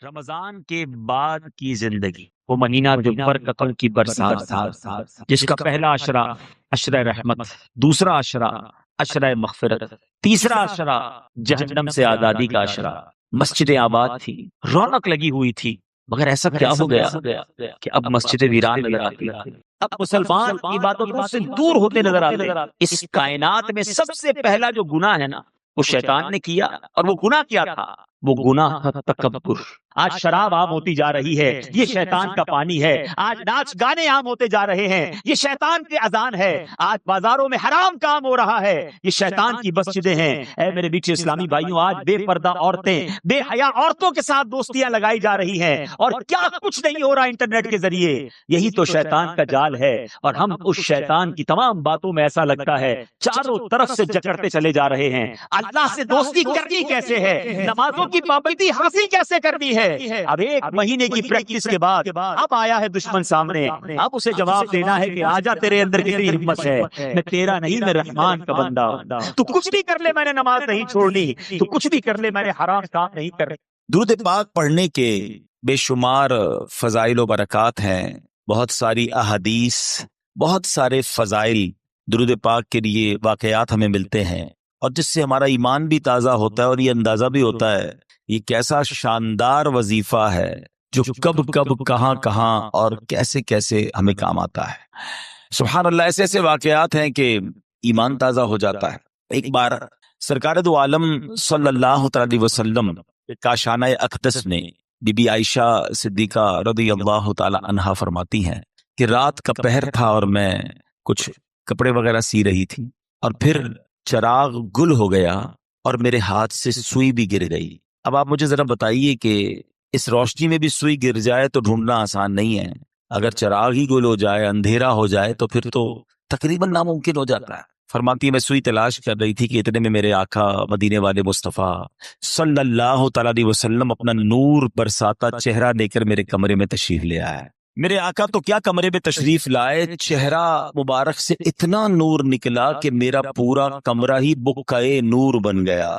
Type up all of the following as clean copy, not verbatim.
رمضان کے بعد کی زندگی وہ مہینہ جو برکتوں کی برسات تھا، جس کا پہلا عشرہ عشرہ رحمت، دوسرا عشرہ عشرہ مغفرت، تیسرا عشرہ جہنم سے آزادی کا عشرہ، مسجدیں آباد تھی، رونق لگی ہوئی تھی، مگر ایسا کیا ہو گیا کہ اب مسجدیں ویران نظر آتی ہیں، اب مسلمان عبادتوں سے دور ہوتے نظر آتے ہیں۔ اس کائنات میں سب سے پہلا جو گناہ ہے نا، وہ شیطان نے کیا، اور وہ گناہ کیا تھا؟ وہ گناہ تھا تکبر۔ آج شراب عام ہوتی جا رہی ہے، یہ شیطان کا پانی ہے۔ آج ناچ گانے عام ہوتے جا رہے ہیں، یہ شیطان کی اذان ہے۔ آج بازاروں میں حرام کام ہو رہا ہے، یہ شیطان کی مسجدیں ہیں۔ اے میرے میٹھے اسلامی بھائیوں، آج بے پردہ عورتیں، بے حیا عورتوں کے ساتھ دوستیاں لگائی جا رہی ہیں، اور کیا کچھ نہیں ہو رہا انٹرنیٹ کے ذریعے۔ یہی تو شیطان کا جال ہے، اور ہم اس شیطان کی تمام باتوں میں ایسا لگتا ہے چاروں طرف سے جکڑتے چلے جا رہے ہیں۔ اللہ سے دوستی کرنی کیسے ہے؟ نمازوں کی پابندی حاصل کیسے کرنی ہے؟ اب ایک مہینے کی پریکٹس کے بعد اب آیا ہے دشمن سامنے، اب اسے جواب دینا ہے کہ آجا، تیرے اندر کتنی ہمت ہے، میں تیرا نہیں، میں رحمان کا بندہ ہوں۔ تو کچھ بھی کر لے، میں نے نماز نہیں چھوڑنی، تو کچھ بھی کر لے، میں نے حرام کام نہیں کرنے۔ درود پاک پڑھنے کے بے شمار فضائل و برکات ہیں، بہت ساری احادیث، بہت سارے فضائل درود پاک کے لیے واقعات ہمیں ملتے ہیں، اور جس سے ہمارا ایمان بھی تازہ ہوتا ہے، اور یہ اندازہ بھی ہوتا ہے یہ کیسا شاندار وظیفہ ہے جو کب کب کہاں کہاں اور کیسے کیسے ہمیں کام آتا ہے۔ سبحان اللہ، ایسے ایسے واقعات ہیں کہ ایمان تازہ ہو جاتا ہے۔ ایک بار سرکار دو عالم صلی اللہ علیہ وسلم کاشانہ اقدس میں بی بی عائشہ صدیقہ رضی اللہ تعالی عنہا فرماتی ہیں کہ رات کا پہر تھا اور میں کچھ کپڑے وغیرہ سی رہی تھی، اور پھر چراغ گل ہو گیا اور میرے ہاتھ سے سوئی بھی گر گئی۔ اب آپ مجھے ذرا بتائیے کہ اس روشنی میں بھی سوئی گر جائے تو ڈھونڈنا آسان نہیں ہے، اگر چراغ ہی گل ہو جائے، اندھیرا ہو جائے، تو پھر تو تقریباً ناممکن ہو جاتا ہے۔ فرماتی ہے میں سوئی تلاش کر رہی تھی کہ اتنے میں میرے آقا مدینے والے مصطفیٰ صلی اللہ تعالی علیہ وسلم اپنا نور برساتا چہرہ لے کر میرے کمرے میں تشریف لے آیا ہے۔ میرے آقا تو کیا کمرے میں تشریف لائے، چہرہ مبارک سے اتنا نور نکلا کہ میرا پورا کمرہ ہی بقعے نور بن گیا،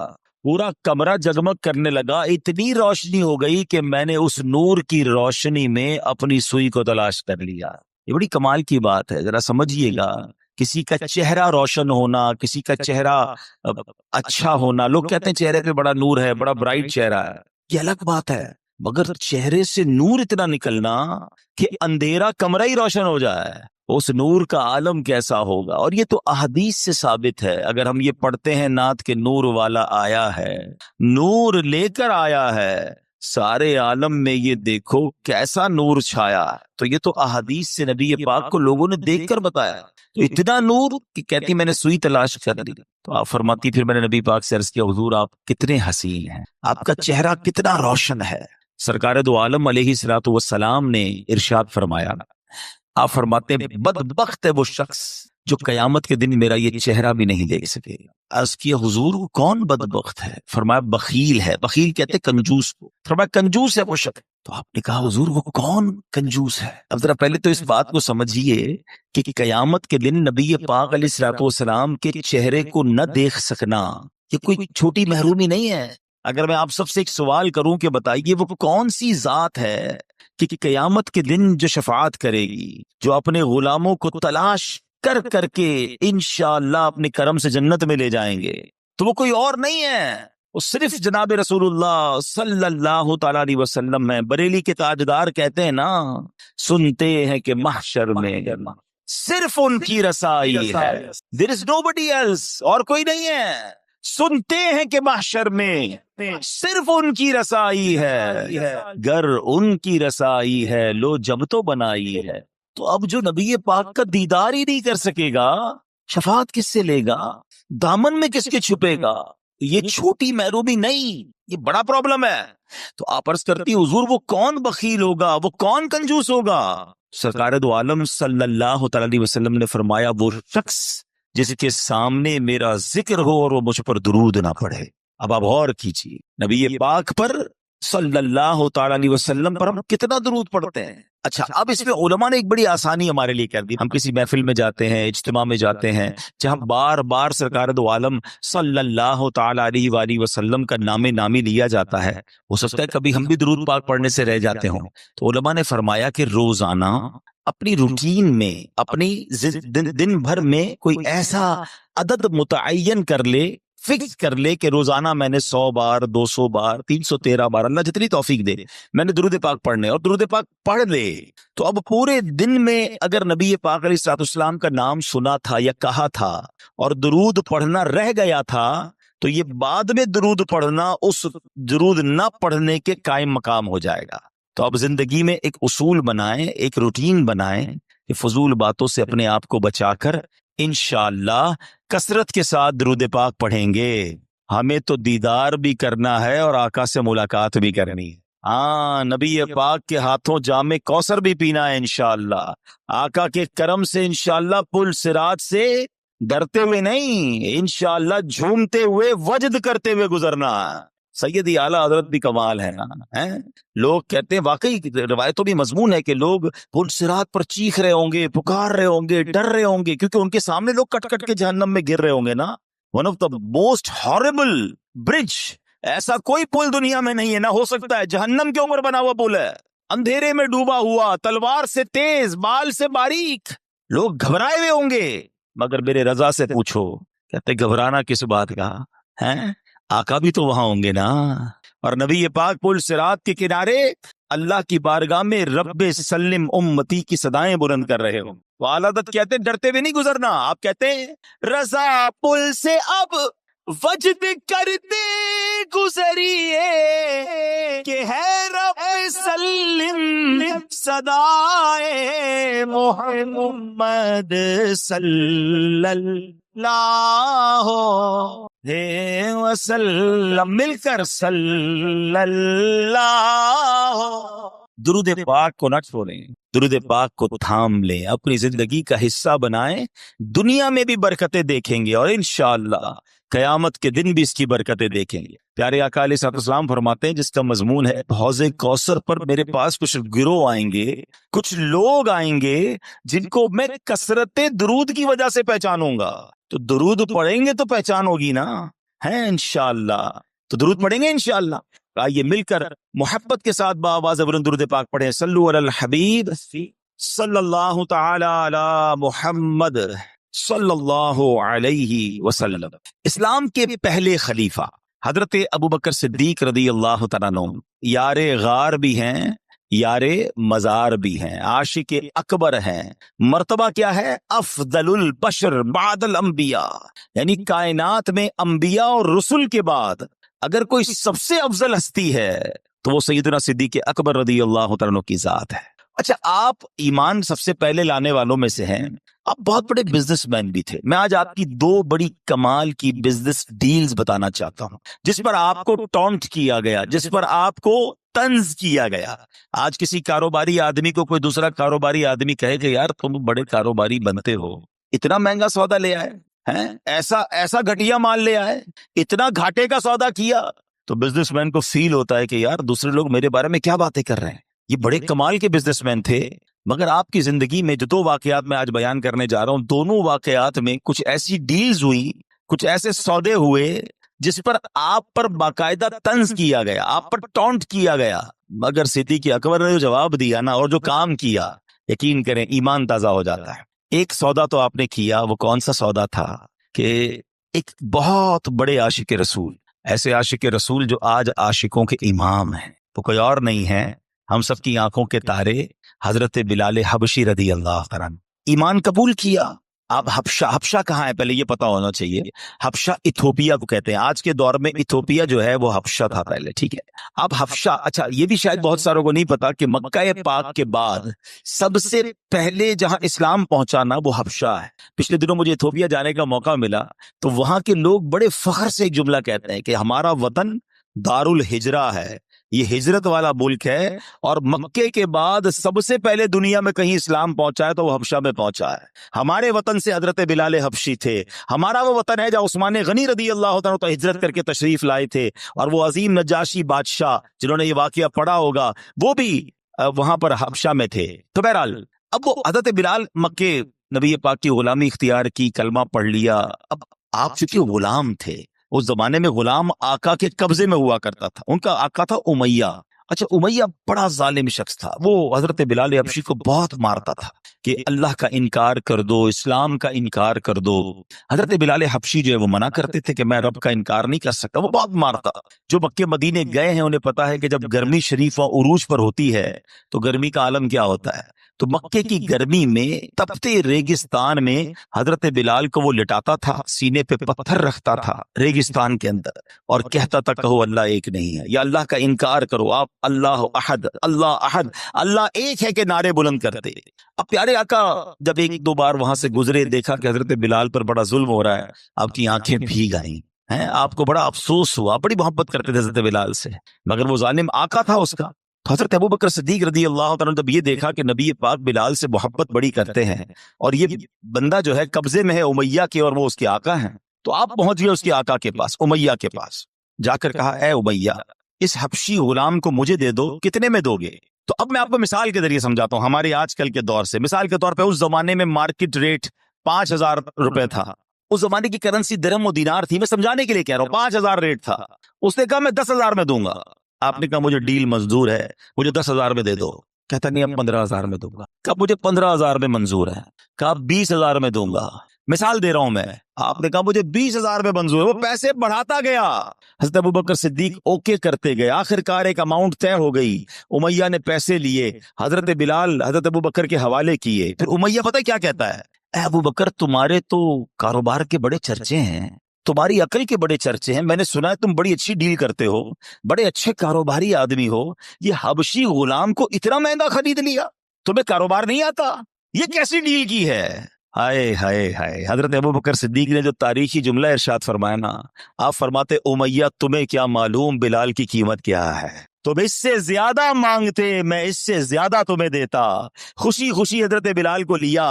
پورا کمرہ جگمگ کرنے لگا، اتنی روشنی ہو گئی کہ میں نے اس نور کی روشنی میں اپنی سوئی کو تلاش کر لیا۔ یہ بڑی کمال کی بات ہے، ذرا سمجھیے گا، کسی کا چہرہ روشن ہونا، کسی کا چہرہ اچھا ہونا، لوگ کہتے ہیں چہرے پہ بڑا نور ہے، بڑا برائٹ چہرہ ہے، یہ الگ بات ہے، مگر چہرے سے نور اتنا نکلنا کہ اندھیرا کمرہ ہی روشن ہو جائے، اس نور کا عالم کیسا ہوگا۔ اور یہ تو احادیث سے ثابت ہے، اگر ہم یہ پڑھتے ہیں نعت کے نور والا آیا ہے، نور لے کر آیا ہے، سارے عالم میں یہ دیکھو کیسا نور چھایا ہے، تو یہ تو احادیث سے نبی پاک کو لوگوں نے دیکھ کر بتایا، تو اتنا نور کہ کہتی میں نے سوئی تلاش کر لی۔ تو آپ فرماتی پھر میں نے نبی پاک سے عرض کیا حضور آپ کتنے حسین ہیں، آپ کا چہرہ کتنا روشن ہے۔ سرکار دو عالم علیہ الصلوۃ والسلام نے ارشاد فرمایا، آپ فرماتے ہیں بدبخت ہے وہ شخص جو قیامت کے دن میرا یہ چہرہ بھی نہیں دیکھ سکے۔ عرض کیا حضور وہ کون بدبخت ہے؟ فرمایا بخیل ہے، بخیل کہتے کنجوس کو، فرمایا کنجوس ہے وہ شخص۔ تو آپ نے کہا حضور وہ کون کنجوس ہے؟ اب ذرا پہلے تو اس بات کو سمجھیے کہ قیامت کے دن نبی پاک علیہ الصلوۃ والسلام کے چہرے کو نہ دیکھ سکنا یہ کوئی چھوٹی محرومی نہیں ہے۔ اگر میں آپ سب سے ایک سوال کروں کہ بتائیے وہ کون سی ذات ہے کہ قیامت کے دن جو شفاعت کرے گی، جو اپنے غلاموں کو تلاش کر کر کے انشاءاللہ اپنے کرم سے جنت میں لے جائیں گے، تو وہ کوئی اور نہیں ہے، وہ صرف جناب رسول اللہ صلی اللہ تعالی علیہ وسلم ہے۔ بریلی کے تاجدار کہتے ہیں نا، سنتے ہیں کہ محشر میں صرف ان کی رسائی ہے، there is nobody else، اور کوئی نہیں ہے۔ سنتے ہیں کہ محشر میں صرف ان کی رسائی ہے، گر ان کی رسائی ہے لو جب تو بنائی ہے۔ تو اب جو نبی پاک کا دیدار ہی نہیں کر سکے گا، شفاعت کس سے لے گا؟ دامن میں کس کے چھپے گا؟ یہ چھوٹی محرومی نہیں، یہ بڑا پرابلم ہے۔ تو آپ عرض کرتی حضور وہ کون بخیل ہوگا، وہ کون کنجوس ہوگا؟ سرکار دو عالم صلی اللہ تعالی علیہ وسلم نے فرمایا وہ شخص جس کے سامنے میرا ذکر ہو اور وہ مجھ پر درود نہ پڑھے۔ اب آپ غور کیجیے، نبی پاک پر صلی اللہ تعالی علیہ وسلم پر ہم کتنا درود پڑھتے ہیں؟ اچھا، اب اس میں علماء نے ایک بڑی آسانی ہمارے لیے کر دی. ہم کسی محفل میں جاتے ہیں، اجتماع میں جاتے ہیں، جہاں بار بار سرکار دو عالم صلی اللہ تعالی علیہ وآلہ وسلم کا نام نامی لیا جاتا ہے، ہو سکتا ہے کبھی ہم بھی درود پاک پڑھنے سے رہ جاتے ہوں. تو علماء نے فرمایا کہ روزانہ اپنی روٹین میں، اپنی دن بھر میں کوئی ایسا عدد متعین کر لے، فکس کر لے کہ روزانہ میں نے 100 بار، 200 بار، 313 بار، اللہ جتنی توفیق دے، میں نے درود پاک پڑھنے، اور درود پاک پڑھ لے. تو اب پورے دن میں اگر نبی پاک علیہ الصلوۃ والسلام کا نام سنا تھا یا کہا تھا اور درود پڑھنا رہ گیا تھا، تو یہ بعد میں درود پڑھنا اس درود نہ پڑھنے کے قائم مقام ہو جائے گا. تو اب زندگی میں ایک اصول بنائیں، ایک روٹین بنائیں کہ فضول باتوں سے اپنے آپ کو بچا کر انشاءاللہ کثرت کے ساتھ درود پاک پڑھیں گے. ہمیں تو دیدار بھی کرنا ہے اور آقا سے ملاقات بھی کرنی ہے. ہاں، نبی پاک کے ہاتھوں جام کوثر بھی پینا ہے انشاءاللہ. آقا کے کرم سے انشاءاللہ پل صراط سے ڈرتے ہوئے نہیں، انشاءاللہ جھومتے ہوئے، وجد کرتے ہوئے گزرنا. سیدی اعلیٰ حضرت بھی کمال ہے نا. لوگ کہتے ہیں، واقعی روایتوں بھی مضمون ہے کہ لوگ پل صراط پر چیخ رہے ہوں گے، پکار رہے ہوں گے، ڈر رہے ہوں گے، کیونکہ ان کے سامنے لوگ کٹ کٹ کے جہنم میں گر رہے ہوں گے نا. One of the most horrible bridge, ایسا کوئی پل دنیا میں نہیں ہے، نہ ہو سکتا ہے. جہنم کے اوپر بنا ہوا پل ہے، اندھیرے میں ڈوبا ہوا، تلوار سے تیز، بال سے باریک. لوگ گھبرائے ہوئے ہوں گے، مگر میرے رضا سے پوچھو، کہتے گھبرانا کس بات کا ہے؟ آقا بھی تو وہاں ہوں گے نا. اور نبی پاک پل صراط کے کنارے اللہ کی بارگاہ میں رب سلم امتی کی صدائیں بلند کر رہے ہوں. وہ عادت کہتے ہیں ڈرتے ہوئے نہیں گزرنا. آپ کہتے ہیں رضا پل سے اب وجد کرتے گزریے کہ ہے رب سلم صدائے محمد صلی اللہ وسلم. مل کر صلی اللہ. درود پاک کو نہ چھوڑیں، درود پاک کو تھام لیں، اپنی زندگی کا حصہ بنائیں. دنیا میں بھی برکتیں دیکھیں گے اور انشاءاللہ قیامت کے دن بھی اس کی برکتیں دیکھیں گے. پیارے آقا علیہ الصلوۃ والسلام فرماتے ہیں، جس کا مضمون ہے حوض کوثر پر میرے پاس کچھ گروہ آئیں گے، کچھ لوگ آئیں گے جن کو میں کثرت درود کی وجہ سے پہچانوں گا. تو درود پڑھیں گے تو پہچان ہوگی نا، ہے انشاءاللہ. تو درود پڑھیں گے انشاءاللہ. آئیے مل کر محبت کے ساتھ بآواز بلند درود پاک پڑھیں. صلو علی الحبیب صلی اللہ تعالی علی محمد صلی اللہ علیہ وسلم. اسلام کے پہلے خلیفہ حضرت ابوبکر صدیق رضی اللہ تعالیٰ عنہ یار غار بھی ہیں، یار مزار بھی ہیں، عاشق اکبر ہیں. مرتبہ کیا ہے؟ افضل البشر بعد الانبیاء، یعنی کائنات میں انبیاء اور رسل کے بعد اگر کوئی سب سے افضل ہستی ہے تو وہ سیدنا صدیق اکبر رضی اللہ تعالیٰ عنہ کی ذات ہے. اچھا، آپ ایمان سب سے پہلے لانے والوں میں سے ہیں. آپ بہت بڑے بزنس مین بھی تھے. میں آج آپ کی 2 بڑی کمال کی بزنس ڈیلز بتانا چاہتا ہوں جس پر آپ کو ٹونٹ کیا گیا، جس پر آپ کو طنز کیا گیا. آج کسی کاروباری آدمی کو کوئی دوسرا کاروباری آدمی کہے کہ یار تم بڑے کاروباری بنتے ہو، اتنا مہنگا سودا لے آئے ہیں، ایسا گھٹیا مال لے آئے، اتنا گھاٹے کا سودا کیا، تو بزنس مین کو فیل ہوتا ہے کہ یار دوسرے لوگ میرے بارے میں کیا باتیں کر رہے ہیں. یہ بڑے کمال کے بزنس مین تھے. مگر آپ کی زندگی میں جو 2 واقعات میں آج بیان کرنے جا رہا ہوں، دونوں واقعات میں کچھ ایسی ڈیلز ہوئی، کچھ ایسے سودے ہوئے جس پر آپ پر باقاعدہ طنز کیا گیا، آپ پر ٹونٹ کیا گیا. مگر صدیق اکبر نے جو جواب دیا نا اور جو کام کیا، یقین کریں ایمان تازہ ہو جاتا ہے. ایک سودا تو آپ نے کیا. وہ کون سا سودا تھا کہ ایک بہت بڑے عاشق رسول، ایسے عاشق رسول جو آج عاشقوں کے امام ہیں، وہ کوئی اور نہیں ہے، ہم سب کی آنکھوں کے تارے حضرت بلال حبشی رضی اللہ عنہ. ایمان قبول کیا. آپ حبشہ کہاں ہے پہلے یہ پتا ہونا چاہیے. حبشہ ایتھوپیا کو کہتے ہیں. آج کے دور میں ایتھوپیا جو ہے وہ حبشہ تھا پہلے، ٹھیک ہے. اب حبشہ، اچھا یہ بھی شاید بہت ساروں کو نہیں پتا کہ مکہ پاک کے بعد سب سے پہلے جہاں اسلام پہنچانا وہ حبشہ ہے. پچھلے دنوں مجھے ایتھوپیا جانے کا موقع ملا تو وہاں کے لوگ بڑے فخر سے ایک جملہ کہتے ہیں کہ ہمارا وطن دار الحجرہ ہے، یہ ہجرت والا ملک ہے، اور مکے کے بعد سب سے پہلے دنیا میں کہیں اسلام پہنچا ہے تو وہ حبشہ میں پہنچا ہے۔ ہمارے وطن سے حضرت بلال حبشی تھے، ہمارا وہ وطن ہے جہاں عثمان غنی رضی اللہ تعالیٰ تو ہجرت کر کے تشریف لائے تھے، اور وہ عظیم نجاشی بادشاہ جنہوں نے یہ واقعہ پڑھا ہوگا وہ بھی وہاں پر حبشہ میں تھے۔ تو بہرحال اب وہ حضرت بلال مکے نبی پاک کی غلامی اختیار کی، کلمہ پڑھ لیا۔ اب آپ چونکہ غلام تھے، اس زمانے میں غلام آقا کے قبضے میں ہوا کرتا تھا، ان کا آقا تھا امیہ۔ اچھا، امیہ بڑا ظالم شخص تھا، وہ حضرت بلال حبشی کو بہت مارتا تھا کہ اللہ کا انکار کر دو، اسلام کا انکار کر دو۔ حضرت بلال حبشی جو ہے وہ منع کرتے تھے کہ میں رب کا انکار نہیں کر سکتا، وہ بہت مارتا۔ جو مکے مدینے گئے ہیں انہیں پتا ہے کہ جب گرمی شریف عروج پر ہوتی ہے تو گرمی کا عالم کیا ہوتا ہے۔ تو مکے کی گرمی میں تپتے ریگستان میں حضرت بلال کو وہ لٹاتا تھا، سینے پہ پتھر رکھتا تھا ریگستان کے اندر، اور کہتا تھا کہو اللہ ایک نہیں ہے، یا اللہ کا انکار کرو، آپ اللہ احد، اللہ احد، اللہ ایک ہے کے نعرے بلند کرتے۔ اب پیارے آقا جب ایک دو بار وہاں سے گزرے، دیکھا کہ حضرت بلال پر بڑا ظلم ہو رہا ہے، آپ کی آنکھیں بھیگ آئیں ہیں، آپ کو بڑا افسوس ہوا، بڑی محبت کرتے تھے حضرت بلال سے، مگر وہ ظالم آقا تھا اس کا۔ تو حضرت ابوبکر صدیق رضی اللہ تعالیٰ جب یہ دیکھا کہ نبی پاک بلال سے محبت بڑی کرتے ہیں، اور یہ بندہ جو ہے قبضے میں ہے امیہ کے، اور وہ اس کے آقا ہیں، تو آپ پہنچ گئے اس کے آقا کے پاس، امیہ کے پاس جا کر کہا اے امیہ، اس حبشی غلام کو مجھے دے دو، کتنے میں دو گے؟ تو اب میں آپ کو مثال کے ذریعے سمجھاتا ہوں ہمارے آج کل کے دور سے۔ مثال کے طور پہ اس زمانے میں مارکیٹ ریٹ 5,000 روپے تھا، اس زمانے کی کرنسی درہم و دینار تھی، میں سمجھانے کے لیے کہہ رہا ہوں، 5,000 ریٹ تھا۔ اس نے کہا میں 10,000 میں دوں گا۔ آپ نے کہا مجھے ڈیل منظور ہے، مجھے 10,000 میں دے دو۔ کہتا نہیں اب 15,000 میں دوں گا۔ کہا مجھے 15,000 میں منظور ہے۔ کہا 20,000 میں دوں گا۔ مثال دے رہا ہوں میں، آپ نے کہا مجھے 20,000 میں منظور ہے، وہ پیسے بڑھاتا گیا۔ حضرت ابوبکر صدیق اوکے کرتے گئے، آخر کار ایک اماؤنٹ طے ہو گئی، امیہ نے پیسے لیے، حضرت بلال حضرت ابوبکر کے حوالے کیے۔ پھر امیہ پتہ کیا کہتا ہے، اے ابوبکر تمہارے تو کاروبار کے بڑے چرچے ہیں، تمہاری عقل کے بڑے چرچے ہیں، میں نے سنا ہے تم بڑی اچھی ڈیل کرتے ہو، بڑے اچھے کاروباری آدمی ہو، یہ حبشی غلام کو اتنا مہنگا خرید لیا، تمہیں کاروبار نہیں آتا، یہ کیسی ڈیل کی ہے؟ ہائے ہائے ہائے، حضرت ابوبکر صدیق نے جو تاریخی جملہ ارشاد فرمایا نا، آپ فرماتے امیہ تمہیں کیا معلوم بلال کی قیمت کیا ہے، تم اس سے زیادہ مانگتے میں اس سے زیادہ تمہیں دیتا۔ خوشی خوشی حضرت بلال کو لیا،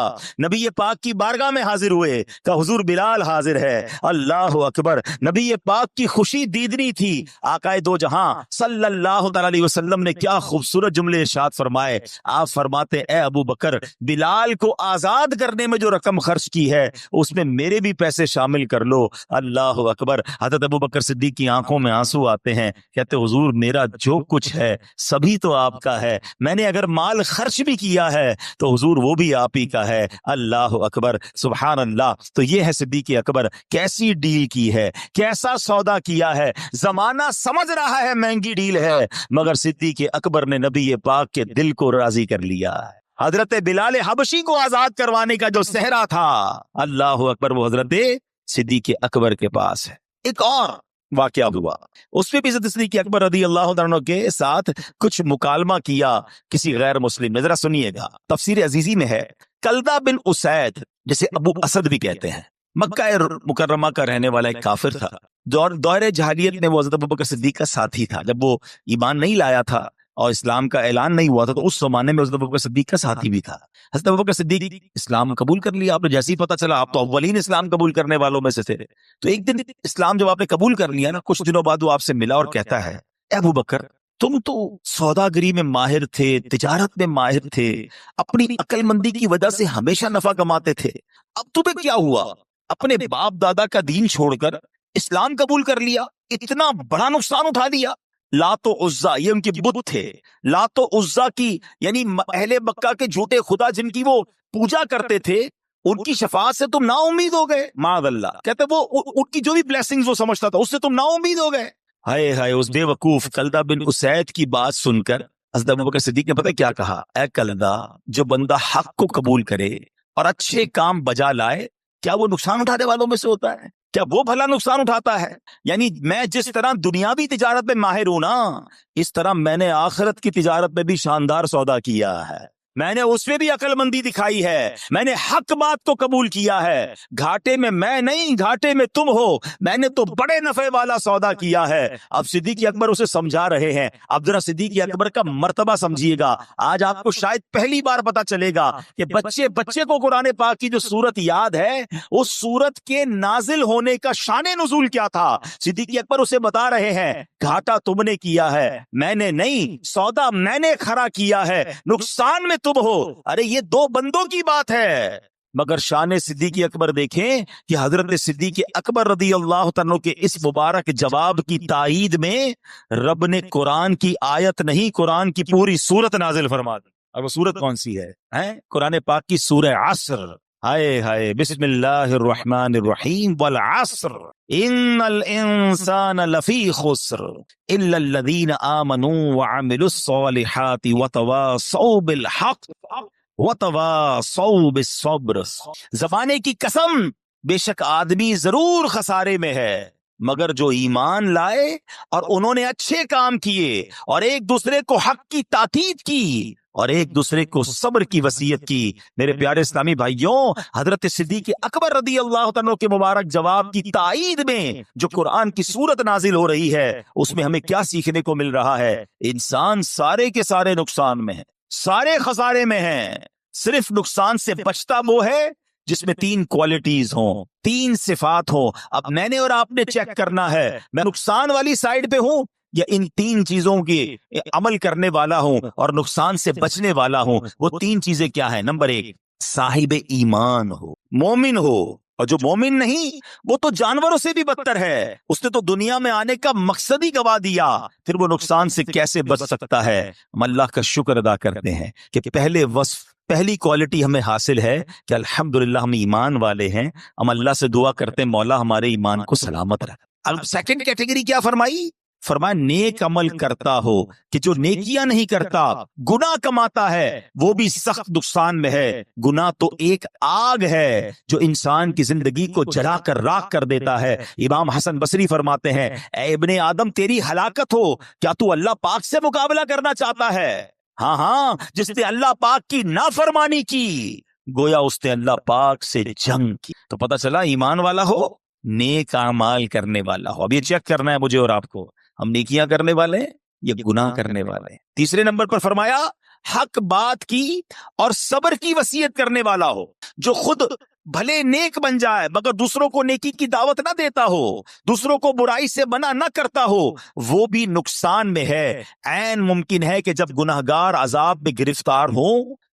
نبی پاک کی بارگاہ میں حاضر ہوئے کہ حضور بلال حاضر ہے۔ اللہ اکبر، نبی پاک کی خوشی دیدنی تھی۔ آقا دو جہاں صلی اللہ تعالی علیہ وسلم نے کیا خوبصورت جملے ارشاد فرمائے۔ آپ فرماتے اے ابو بکر، بلال کو آزاد کرنے میں جو رقم خرچ کی ہے اس میں میرے بھی پیسے شامل کر لو۔ اللہ اکبر، حضرت ابو بکر صدیق کی آنکھوں میں آنسو آتے ہیں، کہتے حضور میرا جو کچھ ہے سبھی تو آپ کا ہے، میں نے اگر مال خرچ بھی کیا ہے تو حضور وہ بھی آپ ہی کا ہے۔ اللہ اکبر، سبحان اللہ۔ تو یہ ہے صدیق اکبر، کیسی ڈیل کی ہے، کیسا سودا کیا ہے۔ زمانہ سمجھ رہا ہے مہنگی ڈیل ہے، مگر صدیق اکبر نے نبی پاک کے دل کو راضی کر لیا۔ حضرت بلال حبشی کو آزاد کروانے کا جو صحرا تھا، اللہ اکبر، وہ حضرت صدیق اکبر کے پاس ہے۔ ایک اور واقعہ ہوا، اس میں بھی حضرت صدیق اکبر رضی اللہ عنہ کے ساتھ کچھ مکالمہ کیا کسی غیر مسلم نے، ذرا سنیے گا۔ تفسیر عزیزی میں ہے، کلدہ بن اسید جسے ابو اسد بھی کہتے ہیں، مکہ مکرمہ کا رہنے والا ایک کافر تھا۔ دور جاہلیت میں وہ حضرت ابوبکر صدیق کا ساتھی تھا، جب وہ ایمان نہیں لایا تھا اور اسلام کا اعلان نہیں ہوا تھا تو اس زمانے میں حضرت ابوبکر صدیق کا ساتھی بھی تھا۔ حضرت ابوبکر صدیق اسلام قبول کر لیا، آپ نے جیسے ہی پتہ چلا آپ تو اولین اسلام قبول کرنے والوں میں سے تھے، تو ایک دن اسلام جب آپ نے قبول کر لیا نا، کچھ دنوں بعد وہ آپ سے ملا اور کہتا ہے اے ابوبکر، تم تو سوداگری میں ماہر تھے، تجارت میں ماہر تھے، اپنی عقل مندی کی وجہ سے ہمیشہ نفع کماتے تھے، اب تمہیں کیا ہوا؟ اپنے باپ دادا کا دین چھوڑ کر اسلام قبول کر لیا، اتنا بڑا نقصان اٹھا دیا۔ لات و عزا، یہ ان کے بت تھے، لات و عزا کی یعنی اہل مکہ کے جھوٹے خدا جن کی وہ پوجا کرتے تھے، ان کی شفاعت سے تم نا امید ہو گئے۔ معاذ اللہ، کہتے وہ ان کی جو بھی بلیسنگز وہ سمجھتا تھا اس سے تم نا امید ہو گئے۔ ہائے ہائے، اس بے وقوف کلدہ بن اسید کی بات سن کر حضرت ابوبکر صدیق نے پتہ کیا کہا، اے کلدہ، جو بندہ حق کو قبول کرے اور اچھے کام بجا لائے، کیا وہ نقصان اٹھانے والوں میں سے ہوتا ہے؟ کیا وہ بھلا نقصان اٹھاتا ہے؟ یعنی میں جس طرح دنیاوی تجارت میں ماہر ہوں نا، اس طرح میں نے آخرت کی تجارت میں بھی شاندار سودا کیا ہے۔ میں نے اس پہ بھی عقل مندی دکھائی ہے، میں نے حق بات کو قبول کیا ہے، گھاٹے میں میں نہیں گھاٹے میں تم ہو، میں نے تو بڑے نفع والا سودا کیا ہے۔ اب صدیق اکبر اسے سمجھا رہے ہیں، اب ذرا صدیق اکبر کا مرتبہ سمجھیے گا۔ آج آپ کو شاید پہلی بار پتا چلے گا کہ بچے کو قرآن پاک کی جو سورت یاد ہے، اس سورت کے نازل ہونے کا شان نزول کیا تھا۔ صدیق اکبر اسے بتا رہے ہیں گھاٹا تم نے کیا ہے، میں نے نہیں، سودا میں نے کھڑا کیا ہے، نقصان میں تم ہو۔ ارے یہ دو بندوں کی بات ہے، مگر شان صدیق اکبر دیکھیں کہ حضرت صدیق اکبر رضی اللہ تعالیٰ کے اس مبارک جواب کی تائید میں رب نے قرآن کی آیت نہیں، قرآن کی پوری سورت نازل فرما دی۔ اور وہ سورت کون سی ہے؟ قرآن پاک کی سورہ عصر۔ ہائے ہائے، بسم اللہ الرحمن الرحیم، والعصر ان الانسان لفی خسر الا الذین آمنوا وعملوا الصالحات وتواصوا بالحق وتواصوا بالصبر۔ زمانے کی قسم، بے شک آدمی ضرور خسارے میں ہے، مگر جو ایمان لائے اور انہوں نے اچھے کام کیے اور ایک دوسرے کو حق کی تاکید کی اور ایک دوسرے کو صبر کی وصیت کی۔ میرے پیارے اسلامی بھائیوں، حضرت صدیق اکبر رضی اللہ عنہ کے مبارک جواب کی تائید میں جو قرآن کی سورت نازل ہو رہی ہے، اس میں ہمیں کیا سیکھنے کو مل رہا ہے؟ انسان سارے کے سارے نقصان میں ہے، سارے خسارے میں ہیں، صرف نقصان سے بچتا وہ ہے جس میں تین کوالٹیز ہوں، تین صفات ہوں۔ اب میں نے اور آپ نے چیک کرنا ہے، میں نقصان والی سائیڈ پہ ہوں یا ان تین چیزوں کی عمل کرنے والا ہوں اور نقصان سے بچنے والا ہوں۔ وہ تین چیزیں کیا ہیں؟ نمبر ایک، صاحب ایمان ہو، مومن ہو، اور جو مومن نہیں وہ تو جانوروں سے بھی بدتر ہے، اس نے تو دنیا میں آنے کا مقصد ہی گوا دیا، پھر وہ نقصان سے کیسے بچ سکتا ہے؟ ہم اللہ کا شکر ادا کرتے ہیں کہ پہلے وصف، پہلی کوالٹی ہمیں حاصل ہے کہ الحمدللہ ہم ایمان والے ہیں۔ ہم اللہ سے دعا کرتے ہیں مولا ہمارے ایمان کو سلامت رکھ۔ اب سیکنڈ کیٹیگری کیا فرمائی؟ فرمایا نیک عمل کرتا ہو، کہ جو نیکیاں نہیں کرتا، گناہ کماتا ہے، وہ بھی سخت نقصان میں ہے۔ گناہ تو ایک آگ ہے جو انسان کی زندگی کو جلا کر راکھ کر دیتا ہے۔ امام حسن بصری فرماتے ہیں، اے ابن آدم تیری ہلاکت ہو، کیا تو اللہ پاک سے مقابلہ کرنا چاہتا ہے؟ ہاں، جس نے اللہ پاک کی نافرمانی کی، گویا اس نے اللہ پاک سے جنگ کی۔ تو پتہ چلا ایمان والا ہو، نیک اعمال کرنے والا ہو۔ اب یہ چیک کرنا ہے مجھے اور آپ کو، ہم نیکیاں کرنے والے ہیں یا گناہ کرنے والے ہیں؟ تیسرے نمبر پر فرمایا حق بات کی اور صبر کی وصیت کرنے والا ہو، جو خود بھلے نیک بن جائے مگر دوسروں کو نیکی کی دعوت نہ دیتا ہو، دوسروں کو برائی سے منع نہ کرتا ہو، وہ بھی نقصان میں ہے۔ عین ممکن ہے کہ جب گناہگار عذاب میں گرفتار ہو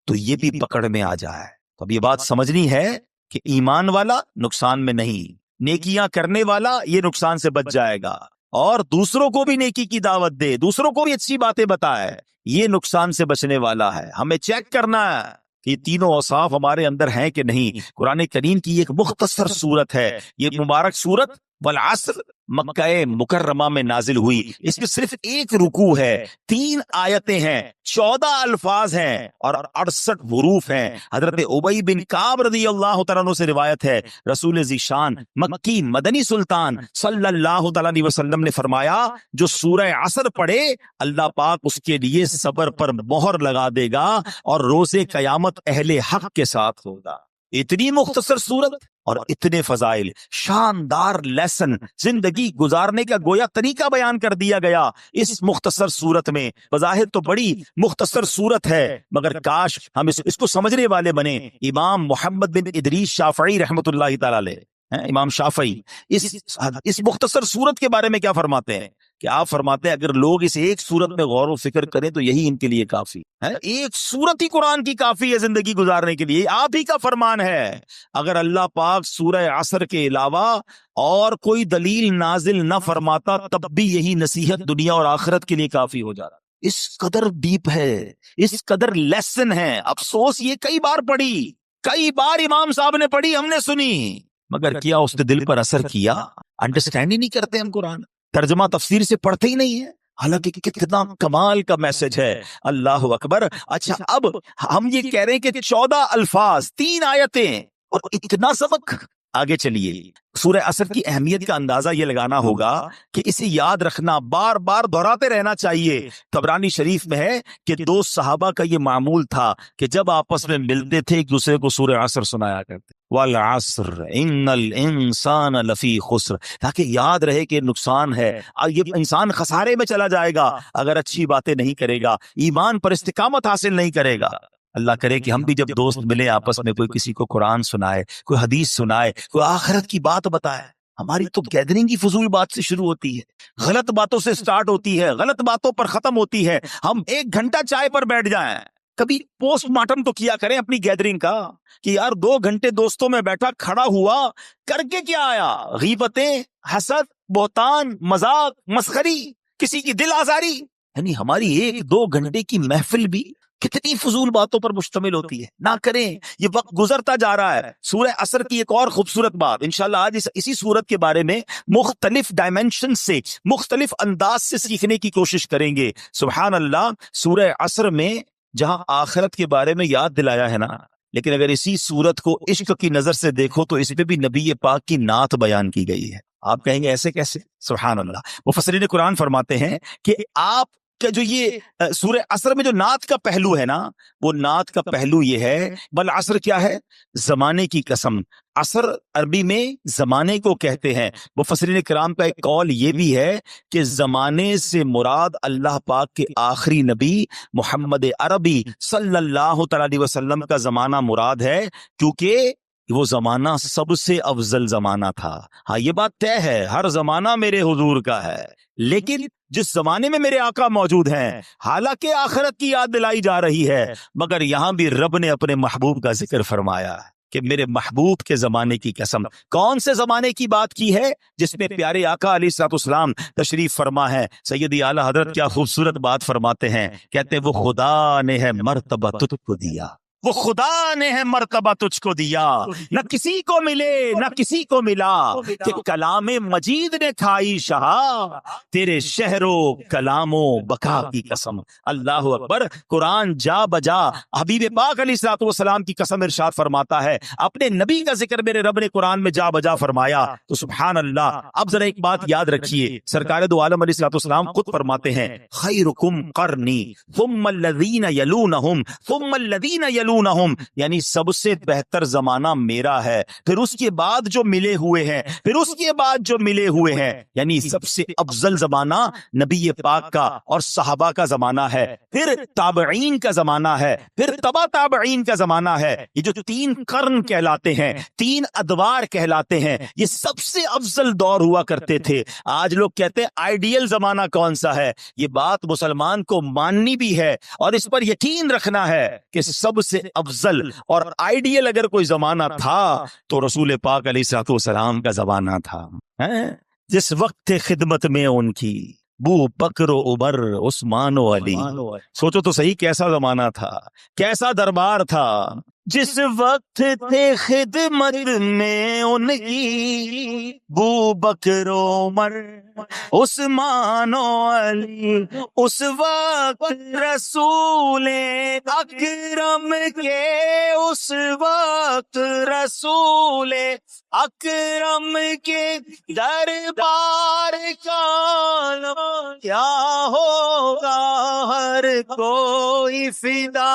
تو یہ بھی پکڑ میں آ جائے۔ تو اب یہ بات سمجھنی ہے کہ ایمان والا نقصان میں نہیں، نیکیاں کرنے والا یہ نقصان سے بچ جائے گا، اور دوسروں کو بھی نیکی کی دعوت دے، دوسروں کو بھی اچھی باتیں بتائے، یہ نقصان سے بچنے والا ہے۔ ہمیں چیک کرنا ہے کہ یہ تینوں اوصاف ہمارے اندر ہیں کہ نہیں۔ قرآن کریم کی ایک مختصر سورت ہے، یہ مبارک سورت والعصر، مکہ مکرمہ میں نازل ہوئی۔ اس میں صرف ایک رکوع ہے، 3 آیتیں ہیں، 14 الفاظ ہیں اور 68 حروف ہیں۔ حضرت ابی بن کعب رضی اللہ تعالیٰ عنہ سے روایت ہے، رسول ذیشان مکی مدنی سلطان صلی اللہ تعالیٰ علیہ وسلم نے فرمایا، جو سورہ عصر پڑھے اللہ پاک اس کے لیے صبر پر مہر لگا دے گا اور روز قیامت اہل حق کے ساتھ ہوگا۔ اتنی مختصر صورت اور اتنے فضائل، شاندار لیسن، زندگی گزارنے کا گویا طریقہ بیان کر دیا گیا اس مختصر صورت میں۔ بظاہر تو بڑی مختصر صورت ہے مگر کاش ہم اس کو سمجھنے والے بنے۔ امام محمد بن ادریس شافعی رحمۃ اللہ تعالی علیہ، امام شافعی اس مختصر صورت کے بارے میں کیا فرماتے ہیں کہ آپ فرماتے ہیں اگر لوگ اس ایک صورت میں غور و فکر کریں تو یہی ان کے لیے کافی ہے۔ ایک صورت ہی قرآن کی کافی ہے زندگی گزارنے کے لیے، آپ ہی کا فرمان ہے۔ اگر اللہ پاک سورہ عصر کے علاوہ اور کوئی دلیل نازل نہ فرماتا تب بھی یہی نصیحت دنیا اور آخرت کے لیے کافی ہو جاتا۔ اس قدر ڈیپ ہے، اس قدر لیسن ہے۔ افسوس یہ کئی بار پڑھی، کئی بار امام صاحب نے پڑھی، ہم نے سنی، مگر کیا اس نے دل پر اثر کیا؟ انڈرسٹینڈ ہی نہیں کرتے ہم قرآن، ترجمہ تفسیر سے پڑھتے ہی نہیں ہے، حالانکہ کتنا کمال کا میسج ہے۔ اللہ اکبر۔ اچھا، اب ہم یہ کہہ رہے ہیں کہ 14 الفاظ، 3 آیتیں اور اتنا سبق۔ آگے چلیے، سورہ عصر کی اہمیت کا اندازہ یہ لگانا ہوگا کہ اسے یاد رکھنا، بار بار دہراتے رہنا چاہیے۔ طبرانی شریف میں ہے کہ دو صحابہ کا یہ معمول تھا کہ جب آپس میں ملتے تھے ایک دوسرے کو سورہ عصر سنایا کرتے، والعصر ان الانسان لفی خسر، تاکہ یاد رہے کہ نقصان ہے، یہ انسان خسارے میں چلا جائے گا اگر اچھی باتیں نہیں کرے گا، ایمان پر استقامت حاصل نہیں کرے گا۔ اللہ کرے کہ ہم بھی جب دوست ملے آپس میں، کوئی کسی کو قرآن سنائے، کوئی حدیث سنائے، کوئی آخرت کی بات بتائے۔ ہماری تو گیدرنگ ہی فضول بات سے شروع ہوتی ہے، غلط باتوں سے سٹارٹ ہوتی ہے، غلط باتوں پر ختم ہوتی ہے۔ ہم 1 گھنٹہ چائے پر بیٹھ جائیں، کبھی پوسٹ مارٹم تو کیا کریں اپنی گیدرنگ کا کہ یار 2 گھنٹے دوستوں میں بیٹھا، کھڑا ہوا، کر کے کیا آیا؟ غیبتیں، حسد، بہتان، مذاق، مسخری، کسی کی دل آزاری۔ یعنی ہماری 1-2 گھنٹے کی محفل بھی کتنی فضول باتوں پر مشتمل ہوتی ہے۔ نہ کریں، یہ وقت گزرتا جا رہا ہے۔ سورہ عصر کی ایک اور خوبصورت بات، انشاءاللہ آج اسی سورت کے بارے میں مختلف ڈائمینشن سے، مختلف انداز سے سیکھنے کی کوشش کریں گے۔ سبحان اللہ، سورہ عصر میں جہاں آخرت کے بارے میں یاد دلایا ہے نا، لیکن اگر اسی سورت کو عشق کی نظر سے دیکھو تو اس پہ بھی نبی پاک کی نعت بیان کی گئی ہے۔ آپ کہیں گے ایسے کیسے؟ سبحان اللہ، مفسرین قرآن فرماتے ہیں کہ آپ کہ جو یہ سورہ عصر میں جو نعت کا پہلو ہے نا، وہ نعت کا پہلو یہ ہے، بالعصر کیا ہے؟ زمانے کی قسم۔ عصر عربی میں زمانے کو کہتے ہیں۔ مفسرین کرام کا ایک قول یہ بھی ہے کہ زمانے سے مراد اللہ پاک کے آخری نبی محمد عربی صلی اللہ تعالی علیہ وسلم کا زمانہ مراد ہے، کیونکہ وہ زمانہ سب سے افضل زمانہ تھا۔ ہاں یہ بات طے ہے، ہر زمانہ میرے حضور کا ہے، لیکن جس زمانے میں میرے آقا موجود ہیں، حالانکہ آخرت کی یاد دلائی جا رہی ہے، مگر یہاں بھی رب نے اپنے محبوب کا ذکر فرمایا کہ میرے محبوب کے زمانے کی قسم۔ کون سے زمانے کی بات کی ہے؟ جس میں پیارے آقا علیہ الصلوۃ والسلام تشریف فرما ہے۔ سیدی اعلیٰ حضرت کیا خوبصورت بات فرماتے ہیں، کہتے ہیں وہ خدا نے ہے مرتبہ تجھ کو دیا، وہ خدا نے ہے مرتبہ تجھ کو دیا، نہ کسی کو ملے نہ کسی کو ملا، کہ کلام مجید نے کھائی شہا، تیرے شہر و کلام و بقا کی قسم۔ اللہ اکبر، قرآن جا بجا حبیب پاک علیہ الصلوۃ والسلام کی قسم ارشاد فرماتا ہے، اپنے نبی کا ذکر میرے رب نے قرآن میں جا بجا فرمایا، تو سبحان اللہ۔ اب ذرا ایک بات یاد رکھیے، سرکار دو عالم علیہ الصلوۃ والسلام خود فرماتے ہیں، خیرکم قرنی ثم الذین یلونہم ثم الذین یلونہم، یعنی سب سے بہتر زمانہ میرا ہے، پھر اس کے بعد جو ملے ہوئے ہیں، پھر اس کے بعد جو ملے ہوئے ہیں، یعنی سب سے افضل زمانہ نبی پاک کا اور صحابہ کا زمانہ ہے، پھر تابعین کا زمانہ ہے، پھر تبا تابعین کا زمانہ ہے۔ یہ جو 3 قرن کہلاتے ہیں، 3 ادوار کہلاتے ہیں، یہ سب سے افضل دور ہوا کرتے تھے۔ آج لوگ کہتے ہیں آئیڈیل زمانہ کون سا ہے؟ یہ بات مسلمان کو ماننی بھی ہے اور اس پر یقین رکھنا ہے کہ سب سے افضل اور آئیڈیل اگر کوئی زمانہ تھا تو رسول پاک علیہ الصلوۃ والسلام کا زمانہ تھا۔ جس وقت خدمت میں ان کی بو بکر و عمر عثمان و علی، سوچو تو صحیح کیسا زمانہ تھا، کیسا دربار تھا۔ جس وقت تھے خدمت میں ان کی بو بکر و عمر عثمان و علی، اس وقت رسول اکرم کے، اس وقت رسول اکرم کے دربار کا کیا ہوگا، ہر کوئی فدا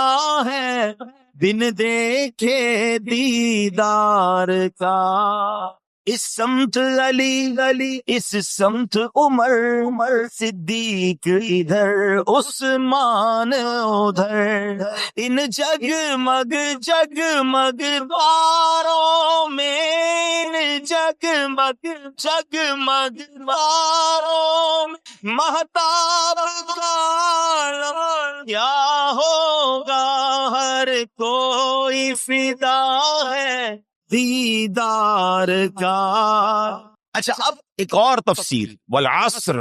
ہے بن دیکھے دیدار کا۔ اس سمت علی، اس سمت عمر صدیق ادھر، عثمان ادھر، ان جگمگ جگمگ باروں میں، ان جگمگ جگمگ باروں میں مہتاب کا کیا ہوگا، ہر کوئی فدا ہے دیدار کا۔ اچھا، اب ایک اور تفسیر، والعصر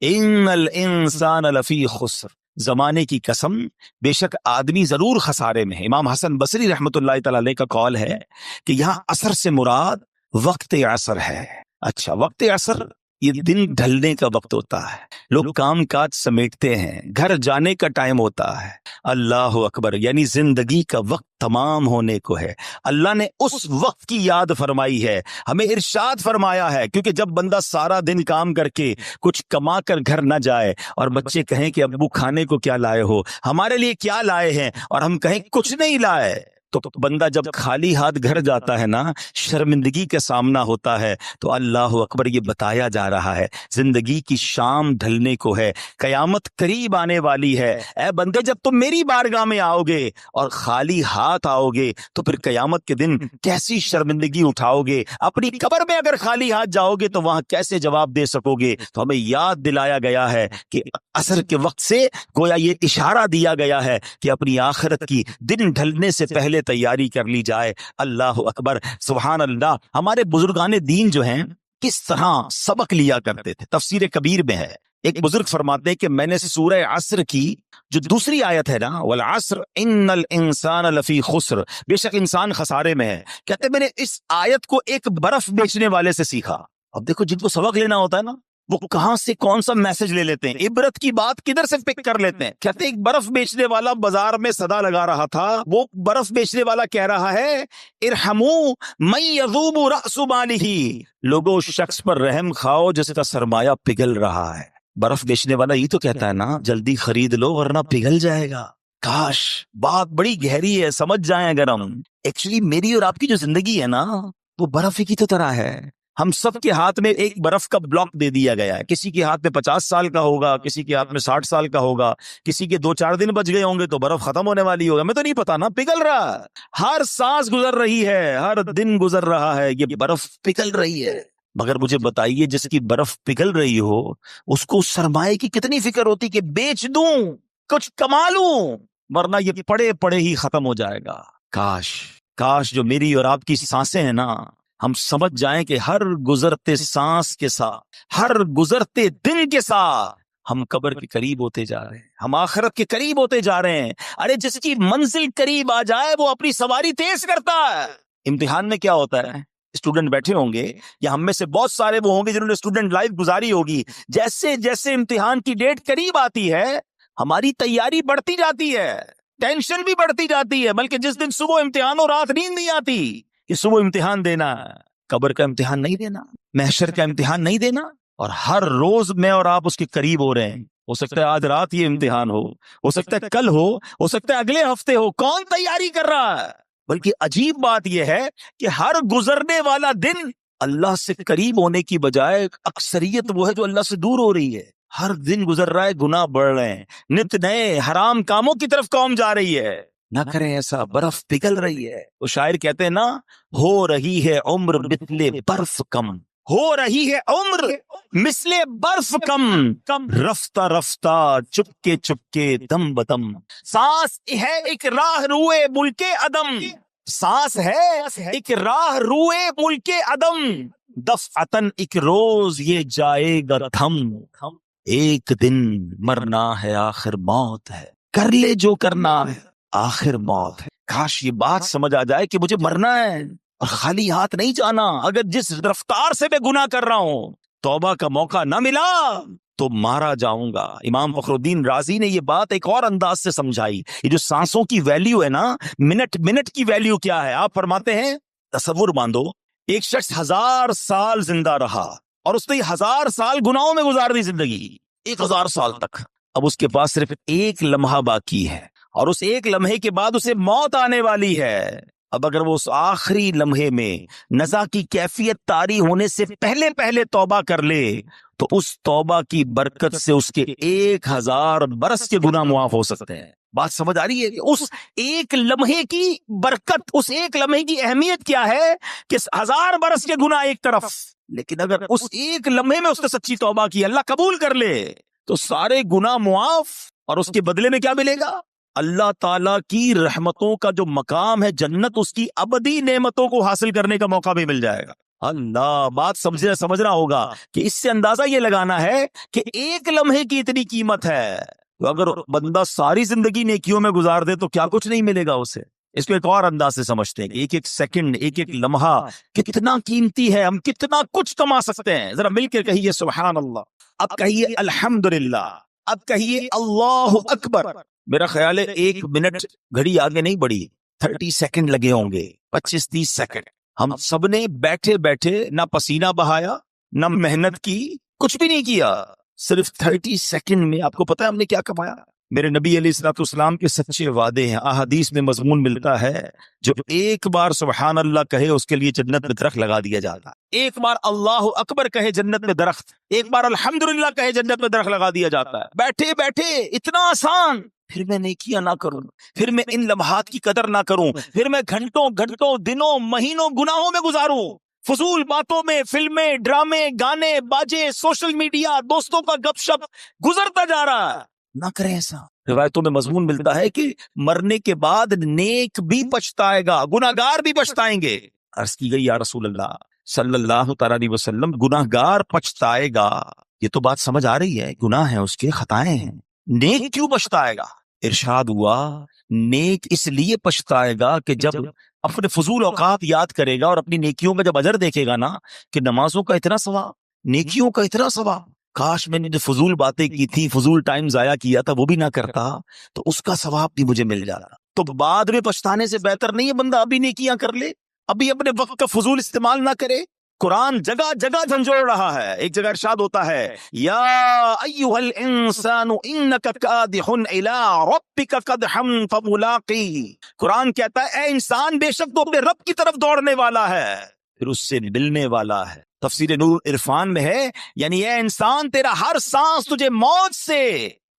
ان الانسان لفی خسر، زمانے کی قسم، بے شک آدمی ضرور خسارے میں ہے۔ امام حسن بصری رحمۃ اللہ تعالی علیہ کا قول ہے کہ یہاں عصر سے مراد وقت عصر ہے۔ اچھا، وقت عصر یہ دن ڈھلنے کا وقت ہوتا ہے، لوگ کام کاج سمیٹتے ہیں، گھر جانے کا ٹائم ہوتا ہے۔ اللہ اکبر، یعنی زندگی کا وقت تمام ہونے کو ہے۔ اللہ نے اس وقت کی یاد فرمائی ہے، ہمیں ارشاد فرمایا ہے، کیونکہ جب بندہ سارا دن کام کر کے کچھ کما کر گھر نہ جائے اور بچے کہیں کہ ابو کھانے کو کیا لائے ہو، ہمارے لیے کیا لائے ہیں، اور ہم کہیں کچھ نہیں لائے، تو بندہ جب خالی ہاتھ گھر جاتا ہے نا، شرمندگی کا سامنا ہوتا ہے۔ تو اللہ اکبر، یہ بتایا جا رہا ہے زندگی کی شام ڈھلنے کو ہے، قیامت قریب آنے والی ہے۔ اے بندے، جب تم میری بارگاہ میں آؤ گے اور خالی ہاتھ آؤ گے تو پھر قیامت کے دن کیسی شرمندگی اٹھاؤ گے؟ اپنی قبر میں اگر خالی ہاتھ جاؤ گے تو وہاں کیسے جواب دے سکو گے؟ تو ہمیں یاد دلایا گیا ہے کہ عصر کے وقت سے گویا یہ اشارہ دیا گیا ہے کہ اپنی آخرت کی دن ڈھلنے سے پہلے تیاری کر لی جائے۔ اللہ اکبر، سبحان اللہ۔ ہمارے بزرگان دین جو ہیں کس طرح سبق لیا کرتے تھے، تفسیر کبیر میں ہے، ایک بزرگ فرماتے ہیں کہ میں نے سورہ عصر کی جو دوسری آیت ہے نا، والعصر ان الانسان لفی خسر، بے شک انسان خسارے میں ہے، کہتے ہیں میں نے اس آیت کو ایک برف بیچنے والے سے سیکھا۔ اب دیکھو، جن کو سبق لینا ہوتا ہے نا، وہ کہاں سے کون سا میسج لے لیتے ہیں، عبرت کی بات کدھر سے پک کر لیتے ہیں۔ کہتے ہیں ایک برف بیچنے والا بازار میں صدا لگا رہا تھا، وہ برف بیچنے والا کہہ رہا ہے ارحموا من یذوب رأس مالہ، لوگوں اس شخص پر رحم کھاؤ جس کا سرمایہ پگھل رہا ہے۔ برف بیچنے والا یہ تو کہتا ہے نا جلدی خرید لو ورنہ پگھل جائے گا۔ کاش بات بڑی گہری ہے، سمجھ جائیں اگر ہم۔ ایکچولی میری اور آپ کی جو زندگی ہے نا، وہ برف ہی کی تو طرح ہے۔ ہم سب کے ہاتھ میں ایک برف کا بلاک دے دیا گیا ہے، کسی کے ہاتھ میں 50 سال کا ہوگا، کسی کے ہاتھ میں 60 سال کا ہوگا، کسی کے 2-4 دن بچ گئے ہوں گے تو برف ختم ہونے والی ہوگا، ہمیں تو نہیں پتا نا، پگھل رہا ہے، ہر سانس گزر رہی ہے، ہر دن گزر رہا ہے، یہ برف پگھل رہی ہے۔ مگر مجھے بتائیے، جس کی برف پگھل رہی ہو اس کو سرمایہ کی کتنی فکر ہوتی کہ بیچ دوں کچھ کما لوں، ورنہ یہ پڑے پڑے ہی ختم ہو جائے گا۔ کاش جو میری اور آپ کی سانسیں ہیں نا، ہم سمجھ جائیں کہ ہر گزرتے سانس کے ساتھ، ہر گزرتے دن کے ساتھ ہم قبر کے قریب ہوتے جا رہے ہیں، ہم آخرت کے قریب ہوتے جا رہے ہیں۔ ارے جس کی منزل قریب آ جائے وہ اپنی سواری تیز کرتا ہے۔ امتحان میں کیا ہوتا ہے، اسٹوڈنٹ بیٹھے ہوں گے یا ہم میں سے بہت سارے وہ ہوں گے جنہوں نے اسٹوڈنٹ لائف گزاری ہوگی، جیسے جیسے امتحان کی ڈیٹ قریب آتی ہے ہماری تیاری بڑھتی جاتی ہے، ٹینشن بھی بڑھتی جاتی ہے، بلکہ جس دن صبح امتحان ہو رات نیند نہیں آتی کہ صبح امتحان دینا، قبر کا امتحان نہیں دینا، محشر کا امتحان نہیں دینا، اور ہر روز میں اور آپ اس کے قریب ہو رہے ہیں۔ ہو سکتا ہے آج رات یہ امتحان ہو سکتا ہے کل ہو سکتا ہے اگلے ہفتے ہو، کون تیاری کر رہا ہے؟ بلکہ عجیب بات یہ ہے کہ ہر گزرنے والا دن اللہ سے قریب ہونے کی بجائے اکثریت وہ ہے جو اللہ سے دور ہو رہی ہے۔ ہر دن گزر رہا ہے، گناہ بڑھ رہے ہیں، نت نئے حرام کاموں کی طرف قوم جا رہی ہے۔ نہ کریں ایسا، برف پگھل رہی ہے۔ وہ شاعر کہتے ہیں نا، ہو رہی ہے عمر مثل برف کم، ہو رہی ہے عمر مثل برف کم، رفتہ رفتہ چپکے چپکے دم بدم، سانس ہے ایک راہ روئے ملک عدم، سانس ہے ایک راہ روئے ملک عدم، دفعتن ایک روز یہ جائے گا تھم، ایک دن مرنا ہے آخر موت ہے، کر لے جو کرنا ہے آخر موت ہے۔ کاش یہ بات سمجھ آ جائے کہ مجھے مرنا ہے اور خالی ہاتھ نہیں جانا۔ اگر جس رفتار سے میں گناہ کر رہا ہوں توبہ کا موقع نہ ملا تو مارا جاؤں گا۔ امام فخر الدین رازی نے یہ بات ایک اور انداز سے سمجھائی۔ یہ جو سانسوں کی ویلیو ہے نا، منٹ کی ویلیو کیا ہے؟ آپ فرماتے ہیں، تصور باندھو، ایک شخص 1000 سال زندہ رہا اور اس نے 1000 سال گناہوں میں گزار دی زندگی، 1000 سال تک۔ اب اس کے پاس صرف ایک لمحہ باقی ہے اور اس ایک لمحے کے بعد اسے موت آنے والی ہے۔ اب اگر وہ اس آخری لمحے میں نزا کی کیفیت طاری ہونے سے پہلے توبہ کر لے تو اس توبہ کی برکت سے اس کے 1000 برس کے گناہ معاف ہو سکتے ہیں۔ بات سمجھ آ رہی ہے؟ اس ایک لمحے کی برکت، اس ایک لمحے کی اہمیت کیا ہے کہ 1000 برس کے گناہ ایک طرف، لیکن اگر اس ایک لمحے میں اس نے سچی توبہ کی، اللہ قبول کر لے تو سارے گناہ معاف، اور اس کے بدلے میں کیا ملے گا؟ اللہ تعالیٰ کی رحمتوں کا جو مقام ہے جنت، اس کی ابدی نعمتوں کو حاصل کرنے کا موقع بھی مل جائے گا۔ اللہ، بات سمجھنا ہوگا کہ اس سے اندازہ یہ لگانا ہے کہ ایک لمحے کی اتنی قیمت ہے، تو اگر بندہ ساری زندگی نیکیوں میں گزار دے تو کیا کچھ نہیں ملے گا اسے۔ اس کو ایک اور انداز سے سمجھتے ہیں کہ ایک ایک سیکنڈ، ایک ایک لمحہ کتنا قیمتی ہے، ہم کتنا کچھ کما سکتے ہیں. ذرا مل کے کہیے سبحان اللہ، اب کہیے الحمدللہ، اب کہیے اللہ اکبر. میرا خیال ہے 1 منٹ گھڑی آگے نہیں بڑھی، 30 سیکنڈ لگے ہوں گے، 25-30 سیکنڈ. ہم سب نے بیٹھے بیٹھے نہ پسینہ بہایا، نہ محنت کی، کچھ بھی نہیں کیا، صرف 30 سیکنڈ میں آپ کو پتا ہے ہم نے کیا کمایا. میرے نبی علیہ الصلوۃ والسلام کے سچے وعدے ہیں. احادیث میں مضمون ملتا ہے جو ایک بار سبحان اللہ کہے اس کے لیے جنت میں درخت لگا دیا جاتا ہے. ایک بار اللہ اکبر کہے جنت میں درخت، ایک بار الحمدللہ کہے جنت میں درخت لگا دیا جاتا ہے. بیٹھے بیٹھے اتنا آسان. پھر میں نیکیاں نہ کروں، پھر میں ان لمحات کی قدر نہ کروں، پھر میں گھنٹوں گھنٹوں دنوں مہینوں گناہوں میں گزاروں، فضول باتوں میں، فلمیں، ڈرامے، گانے، باجے، سوشل میڈیا، دوستوں کا گپ شپ گزرتا جا رہا ہے. نہ کریں ایسا. روایتوں میں مضمون ملتا ہے کہ مرنے کے بعد نیک بھی پچھتائے گا، گناہگار بھی پچھتائیں گے. عرض کی گئی یا رسول اللہ صلی اللہ تعالیٰ علیہ وسلم، گناہگار پچھتائے گا، یہ تو بات سمجھ آ رہی ہے، گناہ ہیں اس کے، خطائیں ہیں، نیک کیوں پچھتائے گا؟ ارشاد ہوا نیک اس لیے پچھتائے گا کہ جب اپنے فضول اوقات یاد کرے گا اور اپنی نیکیوں کا جب اجر دیکھے گا نا کہ نمازوں کا اتنا ثواب، نیکیوں کا اتنا ثواب، کاش میں نے جو فضول باتیں کی تھی، فضول ٹائم ضائع کیا تھا وہ بھی نہ کرتا تو اس کا ثواب بھی مجھے مل جاتا. تو بعد میں پچھتانے سے بہتر نہیں ہے بندہ ابھی نیکیاں کر لے، ابھی اپنے وقت کا فضول استعمال نہ کرے. قرآن جگہ جگہ جھنجھوڑ رہا ہے. ایک جگہ ارشاد ہوتا ہے یا ایھا الانسان انک کادح الی ربک قدحا فملاقی. قرآن کہتا ہے اے انسان بے شک تو اپنے رب کی طرف دوڑنے والا ہے، پھر اس سے ملنے والا ہے. تفسیر نور عرفان میں ہے یعنی اے انسان تیرا ہر سانس تجھے موت سے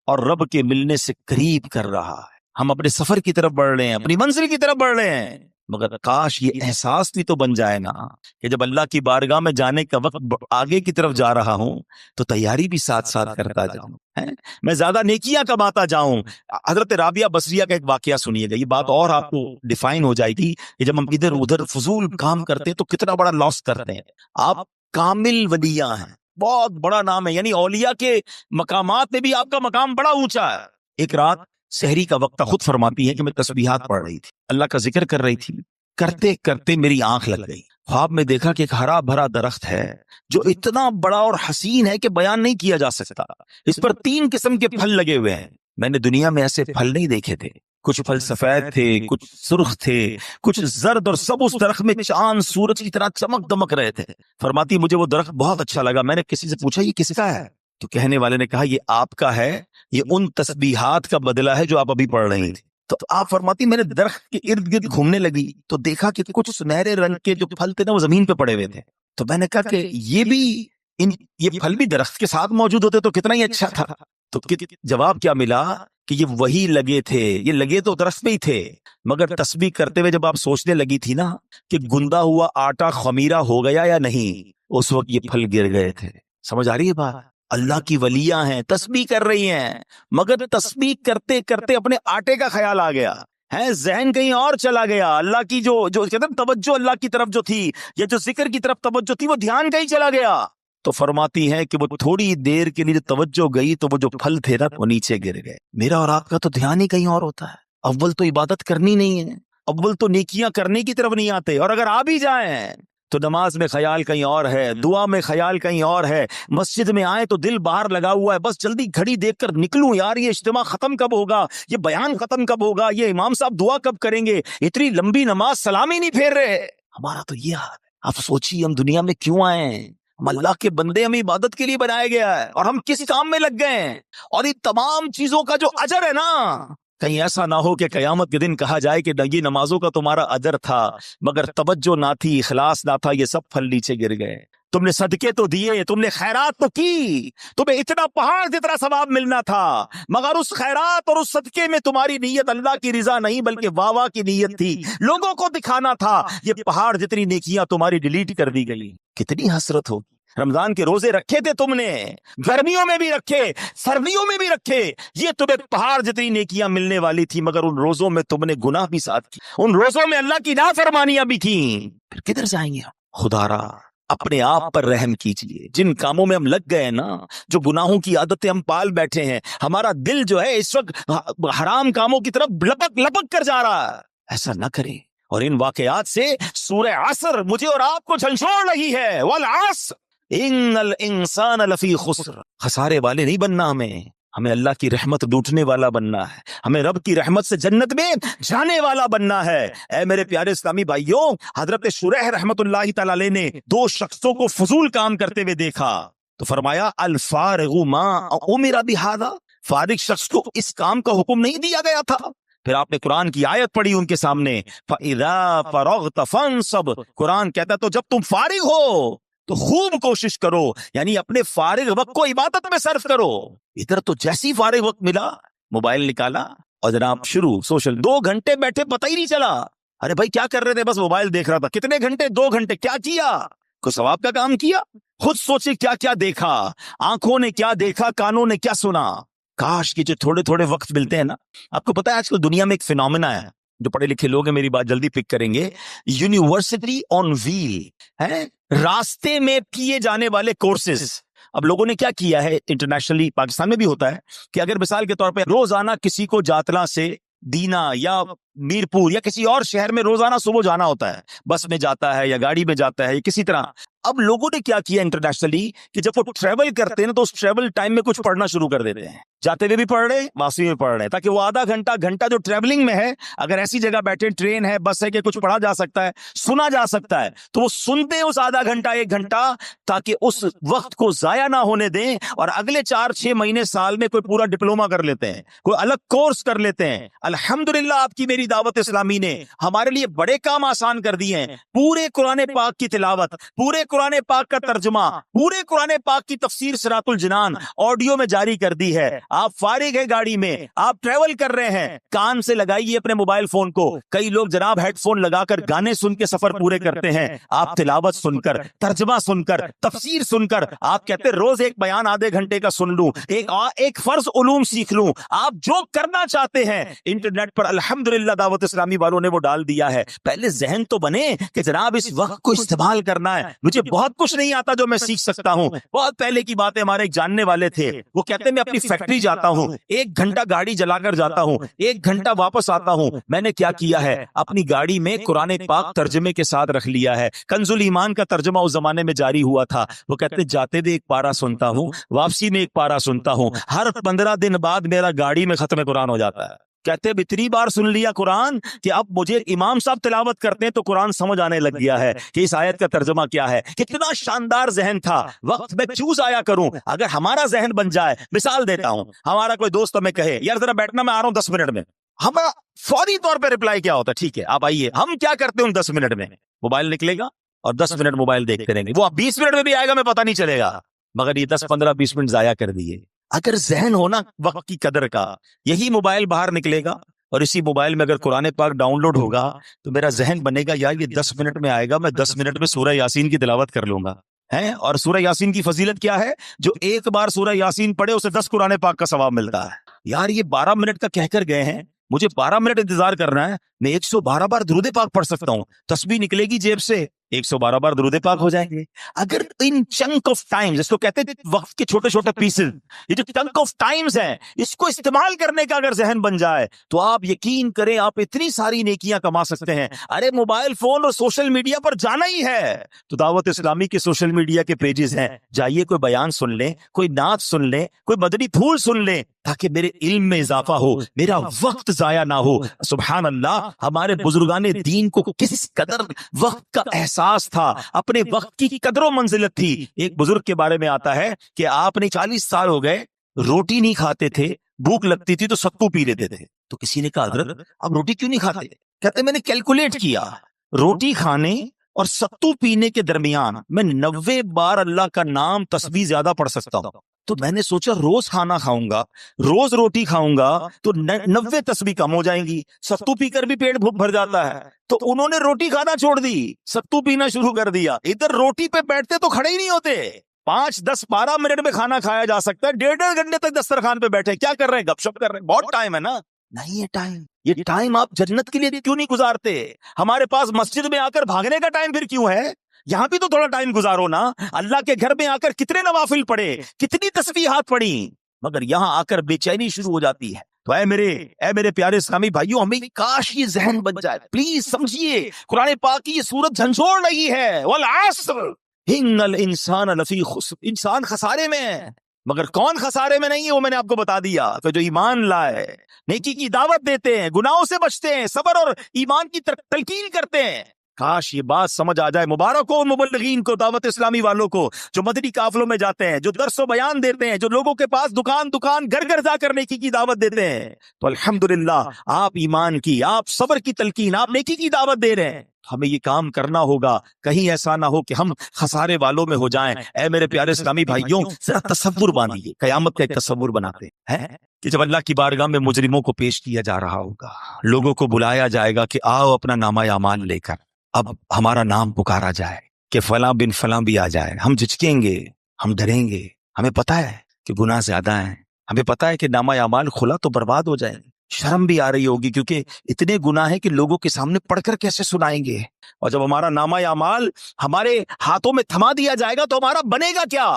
اور رب کے ملنے سے قریب کر رہا ہے. ہم اپنے سفر کی طرف بڑھ رہے ہیں، اپنی منزل کی طرف بڑھ رہے ہیں، مگر کاش یہ احساس بھی تو بن جائے نا کہ جب اللہ کی بارگاہ میں جانے کا وقت آگے کی طرف جا رہا ہوں تو تیاری بھی ساتھ ساتھ کرتا جاؤں، میں زیادہ نیکیاں کماتا جاؤں. حضرت رابعہ بصریہ کا ایک واقعہ سنیے گا، یہ بات اور آپ کو ڈیفائن ہو جائے گی کہ جب ہم ادھر ادھر فضول کام کرتے ہیں تو کتنا بڑا لاس کرتے ہیں. آپ کامل ولیاں ہیں، بہت بڑا نام ہے، یعنی اولیاء کے مقامات میں بھی آپ کا مقام بڑا اونچا ہے. ایک رات سحری کا وقت، خود فرماتی ہے کہ میں تسبیحات پڑھ رہی تھی، اللہ کا ذکر کر رہی تھی، کرتے کرتے میری آنکھ لگ گئی. خواب میں دیکھا کہ ایک ہرا بھرا درخت ہے جو اتنا بڑا اور حسین ہے کہ بیان نہیں کیا جا سکتا. اس پر 3 قسم کے پھل لگے ہوئے ہیں. میں نے دنیا میں ایسے پھل نہیں دیکھے تھے. کچھ پھل سفید تھے، کچھ سرخ تھے، کچھ زرد، اور سب اس درخت میں چاند سورج کی طرح چمک دمک رہے تھے. فرماتی مجھے وہ درخت بہت اچھا لگا. میں نے کسی سے پوچھا یہ کس کا ہے؟ تو کہنے والے نے کہا یہ آپ کا ہے، یہ ان تسبیحات کا بدلہ ہے جو آپ ابھی پڑھ رہی تھی. تو آپ فرماتی میں نے درخت کے ارد گرد گھومنے لگی تو دیکھا کہ کچھ سنہرے رنگ کے جو پھل تھے نا وہ زمین پہ پڑے ہوئے تھے. تو میں نے کہا کہ یہ پھل بھی درخت کے ساتھ موجود ہوتے تو کتنا ہی اچھا تھا. تو جواب کیا ملا کہ یہ وہی لگے تھے، یہ لگے تو درخت میں ہی تھے، مگر تسبیح کرتے ہوئے جب آپ سوچنے لگی تھی نا کہ گندا ہوا آٹا خمیرہ ہو گیا یا نہیں، اس وقت یہ پھل گر گئے تھے. سمجھ آ رہی ہے بات؟ اللہ کی ولیاں ہیں، تسبیح کر رہی ہیں، مگر تسبیح کرتے کرتے اپنے آٹے کا خیال آ گیا ہے، ذہن کہیں اور چلا گیا. اللہ کی جو کہتے ہیں توجہ اللہ کی طرف جو تھی یا جو ذکر کی طرف توجہ تھی وہ دھیان کہیں چلا گیا. تو فرماتی ہیں کہ وہ تھوڑی دیر کے لیے جو توجہ گئی تو وہ جو پھل تھے نا وہ نیچے گر گئے. میرا اور آپ کا تو دھیان ہی کہیں اور ہوتا ہے. اول تو عبادت کرنی نہیں ہے، اول تو نیکیاں کرنے کی طرف نہیں آتے، اور اگر آ بھی جائیں تو نماز میں خیال کہیں اور ہے، دعا میں خیال کہیں اور ہے، مسجد میں آئے تو دل باہر لگا ہوا ہے، بس جلدی گھڑی دیکھ کر نکلوں یار، یہ اجتماع ختم کب ہوگا، یہ بیان ختم کب ہوگا، یہ امام صاحب دعا کب کریں گے، اتنی لمبی نماز سلام ہی نہیں پھیر رہے. ہمارا تو یہ حال ہے. آپ سوچیے ہم دنیا میں کیوں آئے ہیں؟ ہم اللہ کے بندے، ہمیں عبادت کے لیے بنایا گیا ہے، اور ہم کس کام میں لگ گئے ہیں، اور یہ تمام چیزوں کا جو اجر ہے نا، کہیں ایسا نہ ہو کہ قیامت کے دن کہا جائے کہ یہ نمازوں کا تمہارا اجر تھا مگر توجہ نہ تھی، اخلاص نہ تھا، یہ سب پھل نیچے گر گئے. تم نے صدقے تو دیے، تم نے خیرات تو کی، تمہیں اتنا پہاڑ جتنا ثواب ملنا تھا، مگر اس خیرات اور اس صدقے میں تمہاری نیت اللہ کی رضا نہیں بلکہ واہ کی نیت تھی، لوگوں کو دکھانا تھا. یہ پہاڑ جتنی نیکیاں تمہاری ڈیلیٹ کر دی گئی. کتنی حسرت ہوگی. رمضان کے روزے رکھے تھے تم نے، گرمیوں میں بھی رکھے، سردیوں میں بھی رکھے، یہ تمہیں پہاڑ جتنی نیکیاں ملنے والی تھی، مگر ان روزوں میں تم نے گناہ بھی ساتھ کی، ان روزوں میں اللہ کی نافرمانیاں بھی کی. پھر کدھر جائیں گے ہم؟ خدا را اپنے آپ پر رحم کیجئے. جن کاموں میں ہم لگ گئے نا، جو گناہوں کی عادتیں ہم پال بیٹھے ہیں، ہمارا دل جو ہے اس وقت حرام کاموں کی طرف لپک لپک کر جا رہا ہے. ایسا نہ کریں. اور ان واقعات سے سورہ عصر مجھے اور آپ کو جھنجھوڑ رہی ہے. والعصر ان الانسان لفی خسر. خسارے والے نہیں بننا ہمیں اللہ کی رحمت لوٹنے والا بننا ہے. ہمیں رب کی رحمت سے جنت میں جانے والا بننا ہے. اے میرے پیارے اسلامی بھائیوں، حضرت شریح رحمت اللہ تعالی علیہ نے 2 شخصوں کو فضول کام کرتے ہوئے دیکھا تو فرمایا الفارغ ما امر بہذا. فارغ شخص کو اس کام کا حکم نہیں دیا گیا تھا. پھر آپ نے قرآن کی آیت پڑھی ان کے سامنے، فَإِذَا فَرَغْتَ فَانْصَبْ. قرآن کہتا ہے تو جب تم فارغ ہو تو خوب کوشش کرو، یعنی اپنے فارغ وقت کو عبادت میں صرف کرو. ادھر تو جیسی فارغ وقت ملا موبائل نکالا اور جناب شروع سوشل. 2 گھنٹے بیٹھے پتہ ہی نہیں چلا. ارے بھائی کیا کر رہے تھے؟ بس موبائل دیکھ رہا تھا. کتنے گھنٹے؟ 2 گھنٹے. کیا کیا؟ کوئی ثواب کا کام کیا؟ خود سوچے کیا کیا دیکھا، آنکھوں نے کیا دیکھا، کانوں نے کیا سنا. کاش کہ جو تھوڑے تھوڑے وقت ملتے ہیں نا. آپ کو پتا ہے آج کل دنیا میں ایک فینومینا ہے، جو پڑھے لکھے لوگ ہیں میری بات جلدی پک کریں گے. یونیورسٹی آن ویل ہے، راستے میں کیے جانے والے کورسز. اب لوگوں نے کیا کیا ہے انٹرنیشنلی، پاکستان میں بھی ہوتا ہے کہ اگر مثال کے طور پہ روزانہ کسی کو جاتلا سے دینا یا میرپور یا کسی اور شہر میں روزانہ صبح جانا ہوتا ہے، بس میں جاتا ہے یا گاڑی میں جاتا ہے یا کسی طرح. اب لوگوں نے کیا کیا انٹرنیشنلی کہ جب وہ ٹریول کرتے ہیں نا تو اس ٹریول ٹائم میں کچھ پڑھنا شروع کر دیتے ہیں. جاتے ہوئے بھی پڑھ رہے، واپسی میں پڑھ رہے، تاکہ وہ آدھا گھنٹہ جو ٹریولنگ میں ہے، اگر ایسی جگہ بیٹھے ٹرین ہے بس ہے کہ کچھ پڑھا جا سکتا ہے، سنا جا سکتا ہے، تو وہ سنتے ہیں اس آدھا گھنٹہ 1 گھنٹہ، تاکہ اس وقت کو ضائع نہ ہونے دیں اور اگلے 4-6 مہینے سال میں کوئی پورا ڈپلوما کر لیتے ہیں، کوئی الگ کورس کر لیتے ہیں. الحمدللہ آپ کی میری دعوت اسلامی نے ہمارے لیے بڑے کام آسان کر دیے ہیں. پورے قرآن پاک کی تلاوت، پورے قرآن پاک کا ترجمہ، پورے قرآن پاک کی تفسیر صراط الجنان آڈیو میں جاری کر دی ہے. آپ فارغ ہیں گاڑی میں، آپ ٹریول کر رہے ہیں، کان سے لگائیے اپنے موبائل فون کو. کئی لوگ جناب ہیڈ فون لگا کر گانے سن کے سفر پورے کرتے ہیں. آپ تلاوت سن کر، ترجمہ سن کر، تفسیر سن کر، آپ کہتے ہیں روز ایک بیان آدھے گھنٹے کا سن لوں، ایک فرض علوم سیکھ لوں. آپ جو کرنا چاہتے ہیں انٹرنیٹ پر الحمدللہ دعوت اسلامی والوں نے وہ ڈال دیا ہے. پہلے ذہن تو بنے کہ جناب اس وقت کو استعمال کرنا ہے. مجھے بہت کچھ نہیں آتا جو میں سیکھ سکتا ہوں. بہت پہلے کی باتیں، ہمارے ایک جاننے والے تھے، وہ کہتے ہیں میں اپنی فیکٹری جاتا ہوں، 1 گھنٹہ گاڑی جلا کر جاتا ہوں، 1 گھنٹہ واپس آتا ہوں. میں نے کیا کیا ہے، اپنی گاڑی میں قرآن پاک ترجمے کے ساتھ رکھ لیا ہے. کنز الایمان کا ترجمہ اس زمانے میں جاری ہوا تھا. وہ کہتے ہیں جاتے ہوئے 1 پارہ سنتا ہوں، واپسی میں 1 پارہ سنتا ہوں. ہر 15 دن بعد میرا گاڑی میں ختم قرآن ہو جاتا ہے. کہتے ہیں اتنی بار سن لیا قرآن کہ اب مجھے امام صاحب تلاوت کرتے ہیں تو قرآن سمجھ آنے لگ گیا ہے کہ اس آیت کا ترجمہ کیا ہے. کتنا شاندار ذہن تھا. وقت میں چوز آیا کروں. اگر ہمارا ذہن بن جائے، مثال دیتا ہوں، ہمارا کوئی دوست ہمیں کہے یار ذرا بیٹھنا، میں آ رہا ہوں 10 منٹ میں، ہمارا فوری طور پہ ریپلائی کیا ہوتا ہے؟ ٹھیک ہے آپ آئیے. ہم کیا کرتے ہیں ان 10 منٹ میں؟ موبائل نکلے گا اور 10 منٹ موبائل دیکھتے رہیں گے. وہ 20 منٹ میں بھی آئے گا میں پتہ نہیں چلے گا، مگر یہ 10-15-20 منٹ ضائع کر دیے. اگر ذہن ہونا وقت کی قدر کا، یہی موبائل باہر نکلے گا اور اسی موبائل میں اگر قرآن پاک ڈاؤن لوڈ ہوگا تو میرا ذہن بنے گا یار یہ 10 منٹ میں آئے گا، میں 10 منٹ میں سورہ یاسین کی تلاوت کر لوں گا. ہے اور سورہ یاسین کی فضیلت کیا ہے؟ جو 1 بار سورہ یاسین پڑھے اسے 10 قرآن پاک کا ثواب ملتا ہے. یار یہ 12 منٹ کا کہہ کر گئے ہیں، مجھے 12 منٹ انتظار کرنا ہے، میں 112 بار درود پاک پڑھ سکتا ہوں. تسبیح نکلے گی جیب سے، 112 بار درود پاک ہو جائیں گے. اگر ان چنک آف ٹائم، جس کو کہتے ہیں وقت کے چھوٹے چھوٹے پیسز، یہ جو چنک آف ٹائمز ہیں، اس کو استعمال کرنے کا اگر ذہن بن جائے تو آپ یقین کریں آپ اتنی ساری نیکیاں کما سکتے ہیں. ارے موبائل فون اور سوشل میڈیا پر جانا ہی ہے تو دعوت اسلامی کے سوشل میڈیا کے پیجز ہیں، جائیے کوئی بیان سن لیں، کوئی نعت سن لیں، کوئی مدنی پھول سن لیں، تاکہ میرے علم میں اضافہ ہو، میرا وقت ضائع نہ ہو. سبحان اللہ، ہمارے بزرگان دین کو کس قدر وقت کا احساس تھا، اپنے وقت کی قدر و منزلت تھی. ایک بزرگ کے بارے میں آتا ہے کہ آپ نے 40 سال ہو گئے روٹی نہیں کھاتے تھے، بھوک لگتی تھی تو ستو پی لیتے تھے. تو کسی نے کہا حضرت آپ روٹی کیوں نہیں کھاتے؟ کہتے میں نے کیلکولیٹ کیا، روٹی کھانے اور ستو پینے کے درمیان میں 90 بار اللہ کا نام تسبیح زیادہ پڑھ سکتا ہوں. تو میں نے سوچا روز کھانا کھاؤں گا، روز روٹی کھاؤں گا تو 90 تسبیح کم ہو جائیں گی. ستو پی کر بھی پیٹ بھر جاتا ہے. تو انہوں نے روٹی کھانا چھوڑ دی، ستو پینا شروع کر دیا. ادھر روٹی پہ بیٹھتے تو کھڑے ہی نہیں ہوتے. 5-10-12 منٹ میں کھانا کھایا جا سکتا ہے، 1.5 گھنٹے تک دسترخوان پہ بیٹھے کیا کر رہے ہیں؟ گپ شپ کر رہے ہیں. بہت ٹائم ہے نا. نہیں ہے ٹائم، یہ ٹائم آپ جنت کے لیے کیوں نہیں گزارتے؟ ہمارے پاس مسجد میں آ کر بھاگنے کا ٹائم پھر کیوں ہے؟ یہاں بھی تو تھوڑا ٹائم گزارو نا. اللہ کے گھر میں آ کر کتنے نوافل پڑھے، کتنی تسبیحات پڑھی، مگر یہاں آ کر بے چینی شروع ہو جاتی ہے. تو اے میرے پیارے اسلامی بھائیوں، ہمیں کاش یہ ذہن بن جائے. پلیز سمجھیے، قرآن پاک کی یہ سورت جھنجھوڑ رہی ہے. والعصر ان الانسان لفی خسر، انسان خسارے میں ہے. مگر کون خسارے میں نہیں ہے وہ میں نے آپ کو بتا دیا. تو جو ایمان لائے، نیکی کی دعوت دیتے ہیں، گناہوں سے بچتے ہیں، صبر اور ایمان کی تلقین کرتے ہیں. کاش یہ بات سمجھ آ جائے. مبارک ہو مبلغین کو، دعوت اسلامی والوں کو، جو مدنی قافلوں میں جاتے ہیں، جو درس و بیان دیتے ہیں، جو لوگوں کے پاس دکان گھر گھر جا کر نیکی کی دعوت دیتے ہیں. تو الحمدللہ آپ ایمان کی، آپ صبر کی تلقین، آپ نیکی کی دعوت دے رہے ہیں. ہمیں یہ کام کرنا ہوگا، کہیں ایسا نہ ہو کہ ہم خسارے والوں میں ہو جائیں. اے میرے پیارے اسلامی بھائیوں، ذرا تصور باندھیے، قیامت کا ایک تصور بناتے ہیں کہ جب اللہ کی بارگاہ میں مجرموں کو پیش کیا جا رہا ہوگا، لوگوں کو بلایا جائے گا کہ آؤ اپنا نامہ اعمال لے کر. اب ہمارا نام پکارا جائے کہ فلاں بن فلاں بھی آ جائے. ہم جھجکیں گے، ہم ڈریں گے. ہمیں پتا ہے کہ گناہ زیادہ ہیں، ہمیں پتا ہے کہ نامہ اعمال کھلا تو برباد ہو جائیں گے. شرم بھی آ رہی ہوگی کیونکہ اتنے گناہ ہیں کہ لوگوں کے سامنے پڑھ کر کیسے سنائیں گے. اور جب ہمارا نامہ اعمال ہمارے ہاتھوں میں تھما دیا جائے گا تو ہمارا بنے گا کیا؟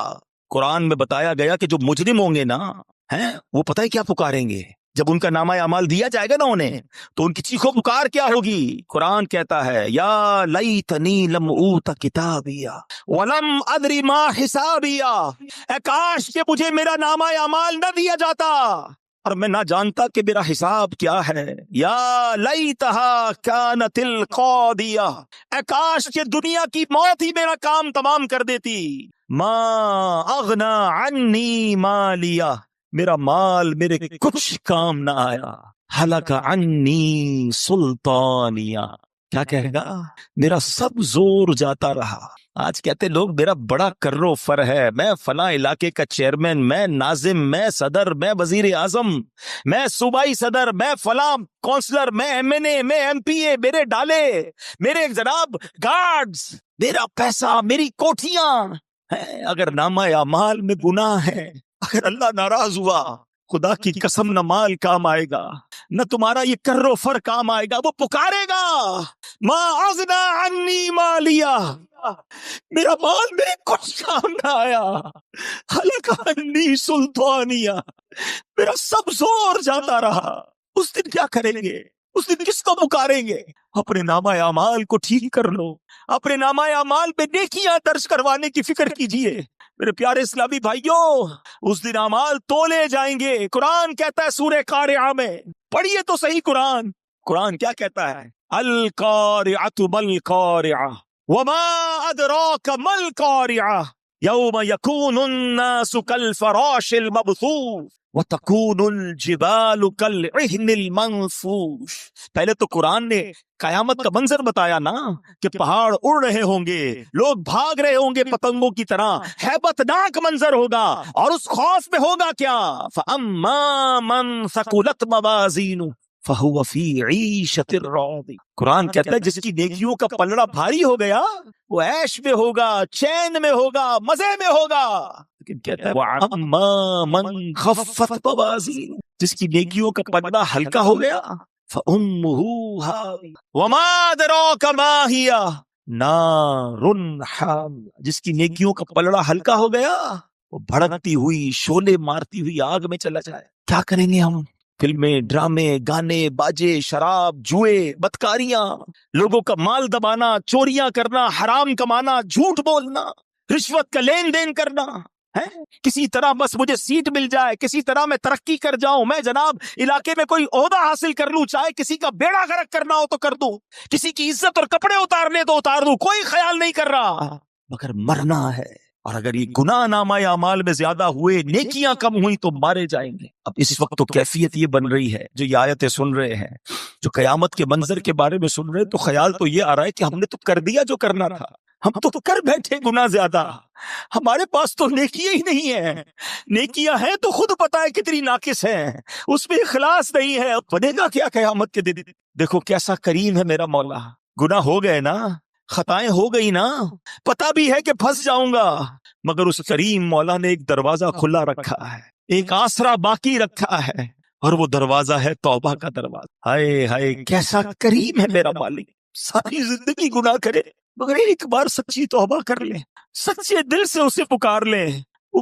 قرآن میں بتایا گیا کہ جو مجرم ہوں گے نا، وہ پتہ ہے کیا پکاریں گے؟ جب ان کا نامہ اعمال دیا جائے گا نا انہیں، تو ان کی چیخو پکار کیا ہوگی؟ قرآن کہتا ہے یا لیتنی لم اوت کتابیا ولم ادری ما حسابیا، اے کاش کہ مجھے میرا نامہ اعمال نہ دیا جاتا اور میں نہ جانتا کہ میرا حساب کیا ہے. یا لیتہا کانت القاضیہ، اے کاش کہ دنیا کی موت ہی میرا کام تمام کر دیتی. ما اغنا عنی مالیہ، میرا مال میرے کچھ کام نہ آیا. ہلک عنی سلطانیہ، کیا کہے گا؟ میرا سب زور جاتا رہا. آج کہتے لوگ میرا بڑا کرو فر ہے، میں فلاں علاقے کا چیئرمین، میں ناظم، میں صدر، میں وزیر اعظم، میں صوبائی صدر، میں فلاں کونسلر، میں ایم این اے، میں ایم پی اے، میرے ڈالے، میرے جناب گارڈز، میرا پیسہ، میری کوٹھیاں. اگر نامہ اعمال میں گناہ ہے، اگر اللہ ناراض ہوا، خدا کی قسم نہ مال کام آئے گا، نہ تمہارا یہ کر و فر کام آئے گا. وہ پکارے گا ما اغنا عنی مالیہ، میرا مال میرے کچھ کام نہ آیا. ہلک عنی سلطانیہ، میرا سب زور جاتا رہا. اس دن کیا کریں گے؟ اس دن کس کو پکاریں گے؟ اپنے نامہ اعمال کو ٹھیک کر لو، اپنے نامہ اعمال پہ نیکیاں درج کروانے کی فکر کیجئے. میرے پیارے اسلامی بھائیوں، اس دن اعمال تولے جائیں گے. قرآن کہتا ہے سورہ قارعہ میں، پڑھیے تو صحیح قرآن کیا کہتا ہے؟ القارعۃ مالقارعہ وما ادراک مالقارعہ یوم یکون الناس کالفراش المبثوث وتکون الجبال کالعہن المنفوش. پہلے تو قرآن نے قیامت کا منظر بتایا نا، کہ پہاڑ اڑ رہے ہوں گے، لوگ بھاگ رہے ہوں گے پتنگوں کی طرح، ہیبت ناک منظر ہوگا. اور اس خوف میں ہوگا کیا؟ فَأَمَّا مَنْ ثَقُلَتْ مَوَازِينُهُ فَهُوَ فِي عِيشَةٍ رَاضِيَةٍ. قرآن کہتا ہے جس کی نیکیوں کا پلڑا بھاری ہو گیا، وہ عیش میں ہوگا، چین میں ہوگا، مزے میں ہوگا. لیکن کہتا ہے وَأَمَّا مَنْ خَفَّتْ مَوَازِينُهُ، جس کی نیکیوں کا پلڑا ہلکا ہو گیا، فَأُمُّهُ هَاوِيَةٌ وَمَا أَدْرَاكَ مَا هِيَ نَارٌ حَامِيَةٌ، جس کی نیکیوں کا پلڑا ہلکا ہو گیا، وہ بھڑکتی ہوئی، شعلے مارتی ہوئی آگ میں چلا جائے. کیا کریں گے ہم؟ فلمیں، ڈرامے، گانے، باجے، شراب، جوئے، بدکاریاں، لوگوں کا مال دبانا، چوریاں کرنا، حرام کمانا، جھوٹ بولنا، رشوت کا لین دین کرنا ہے. کسی طرح بس مجھے سیٹ مل جائے، کسی طرح میں ترقی کر جاؤں، میں جناب علاقے میں کوئی عہدہ حاصل کر لوں، چاہے کسی کا بیڑا غرق کرنا ہو تو کر دوں، کسی کی عزت اور کپڑے اتارنے تو اتار دوں، کوئی خیال نہیں کر رہا، مگر مرنا ہے. اور اگر یہ گناہ نامہ اعمال میں زیادہ ہوئے، نیکیاں کم ہوئی تو مارے جائیں گے. اب اس وقت تو کیفیت یہ بن رہی ہے، جو یہ آیتیں سن رہے ہیں، جو قیامت کے منظر کے بارے میں سن رہے ہیں، تو خیال تو یہ آ رہا ہے کہ ہم نے تو کر دیا جو کرنا تھا، ہم تو کر بیٹھے گناہ زیادہ، ہمارے پاس تو نیکیاں ہی نہیں ہیں. نیکیاں ہیں تو خود پتا ہے کتنی ناقص ہیں، اس میں اخلاص نہیں ہے. بنے گا کیا قیامت کے دن؟ دیکھو کیسا کریم ہے میرا مولا. گناہ ہو گئے نا، خطائیں ہو گئی نا، پتا بھی ہے کہ پھنس جاؤں گا، مگر اس کریم مولا نے ایک دروازہ کھلا رکھا ہے، ایک آسرا باقی رکھا ہے، اور وہ دروازہ ہے توبہ کا دروازہ. ہائے ہائے کیسا کریم ہے میرا مالک. ساری زندگی گناہ کرے مگر ایک بار سچی توبہ کر لیں، سچے دل سے اسے پکار لیں، وہ